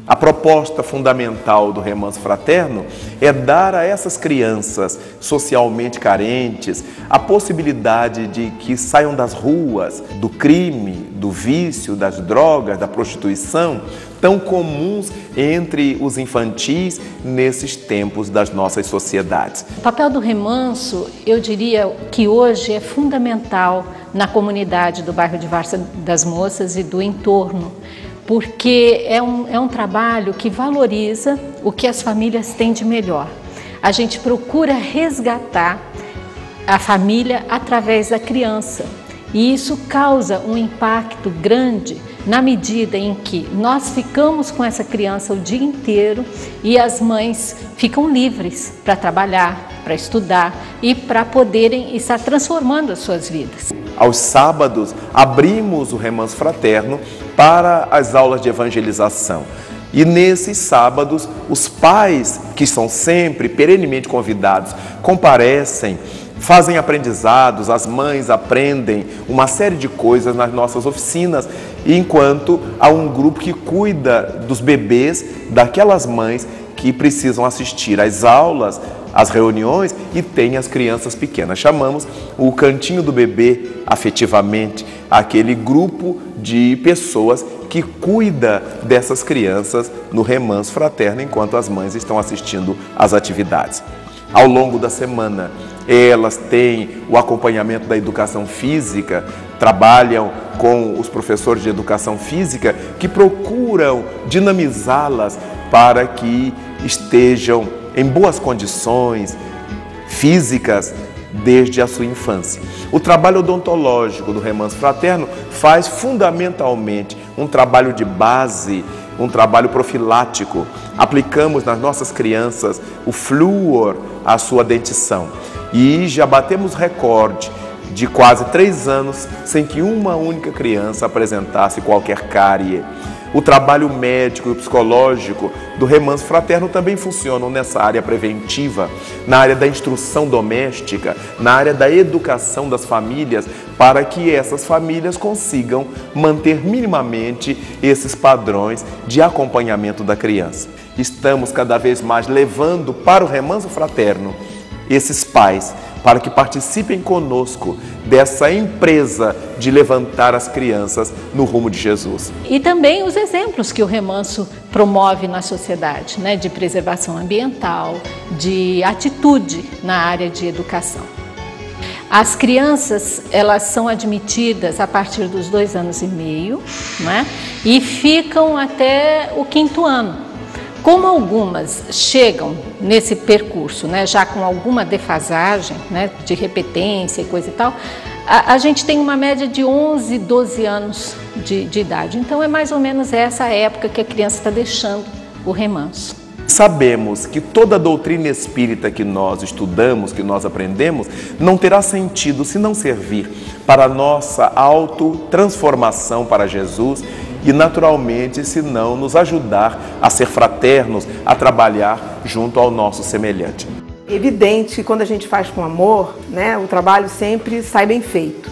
A proposta fundamental do Remanso Fraterno é dar a essas crianças socialmente carentes a possibilidade de que saiam das ruas, do crime, do vício, das drogas, da prostituição, tão comuns entre os infantis nesses tempos das nossas sociedades. O papel do remanso, eu diria que hoje é fundamental na comunidade do bairro de Várzea das Moças e do entorno, porque é um trabalho que valoriza o que as famílias têm de melhor. A gente procura resgatar a família através da criança e isso causa um impacto grande na medida em que nós ficamos com essa criança o dia inteiro e as mães ficam livres para trabalhar, para estudar e para poderem estar transformando as suas vidas. Aos sábados, abrimos o Remanso Fraterno para as aulas de evangelização. E nesses sábados, os pais, que são sempre perenemente convidados, comparecem, fazem aprendizados, as mães aprendem uma série de coisas nas nossas oficinas, enquanto há um grupo que cuida dos bebês daquelas mães que precisam assistir às aulas, às reuniões e tem as crianças pequenas. Chamamos o Cantinho do Bebê, afetivamente, aquele grupo de pessoas que cuida dessas crianças no Remanso Fraterno, enquanto as mães estão assistindo às atividades. Ao longo da semana, elas têm o acompanhamento da educação física, trabalham com os professores de educação física que procuram dinamizá-las para que estejam em boas condições físicas desde a sua infância. O trabalho odontológico do Remanso Fraterno faz fundamentalmente um trabalho de base, um trabalho profilático. Aplicamos nas nossas crianças o flúor à sua dentição e já batemos recorde de quase 3 anos sem que uma única criança apresentasse qualquer cárie. O trabalho médico e psicológico do Remanso Fraterno também funcionam nessa área preventiva, na área da instrução doméstica, na área da educação das famílias, para que essas famílias consigam manter minimamente esses padrões de acompanhamento da criança. Estamos cada vez mais levando para o Remanso Fraterno esses pais, para que participem conosco dessa empresa de levantar as crianças no rumo de Jesus. E também os exemplos que o remanso promove na sociedade, né, de preservação ambiental, de atitude na área de educação. As crianças, elas são admitidas a partir dos 2 anos e meio, né, e ficam até o 5º ano. Como algumas chegam nesse percurso, né, já com alguma defasagem, né, de repetência e coisa e tal, a gente tem uma média de 11, 12 anos de idade. Então é mais ou menos essa época que a criança está deixando o remanso. Sabemos que toda a doutrina espírita que nós estudamos, que nós aprendemos, não terá sentido se não servir para a nossa autotransformação para Jesus e naturalmente se não nos ajudar a ser fraternos, a trabalhar junto ao nosso semelhante. É evidente que quando a gente faz com amor, né, o trabalho sempre sai bem feito.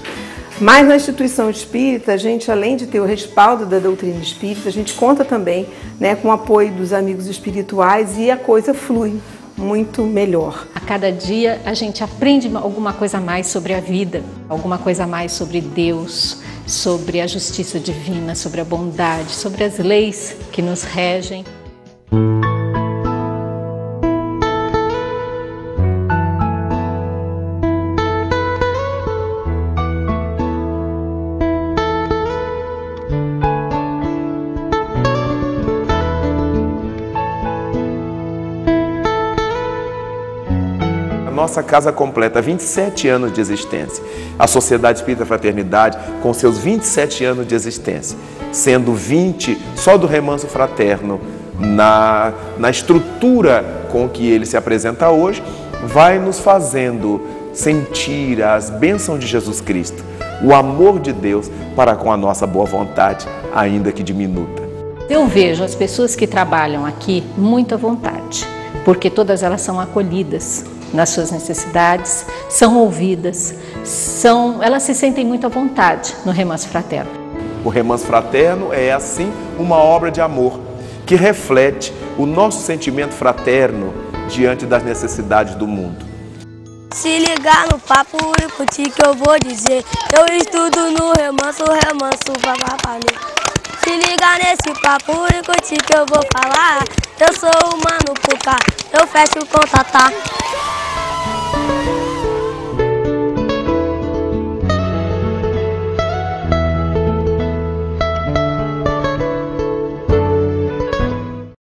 Mas na instituição espírita, a gente, além de ter o respaldo da doutrina espírita, a gente conta também, né, com o apoio dos amigos espirituais e a coisa flui muito melhor. A cada dia a gente aprende alguma coisa a mais sobre a vida, alguma coisa a mais sobre Deus, sobre a justiça divina, sobre a bondade, sobre as leis que nos regem. Nossa casa completa 27 anos de existência. A Sociedade Espírita Fraternidade, com seus 27 anos de existência, sendo 20 só do Remanso Fraterno, na estrutura com que ele se apresenta hoje, vai nos fazendo sentir as bênçãos de Jesus Cristo, o amor de Deus para com a nossa boa vontade, ainda que diminuta. Eu vejo as pessoas que trabalham aqui muito à vontade, porque todas elas são acolhidas nas suas necessidades, são ouvidas, elas se sentem muito à vontade no Remanso Fraterno. O Remanso Fraterno é, assim, uma obra de amor que reflete o nosso sentimento fraterno diante das necessidades do mundo. Se ligar no papo e curtir que eu vou dizer, eu estudo no Remanso, papapalê. Se ligar nesse papo e curtir que eu vou falar, eu sou o Mano Pucá, eu fecho o contato.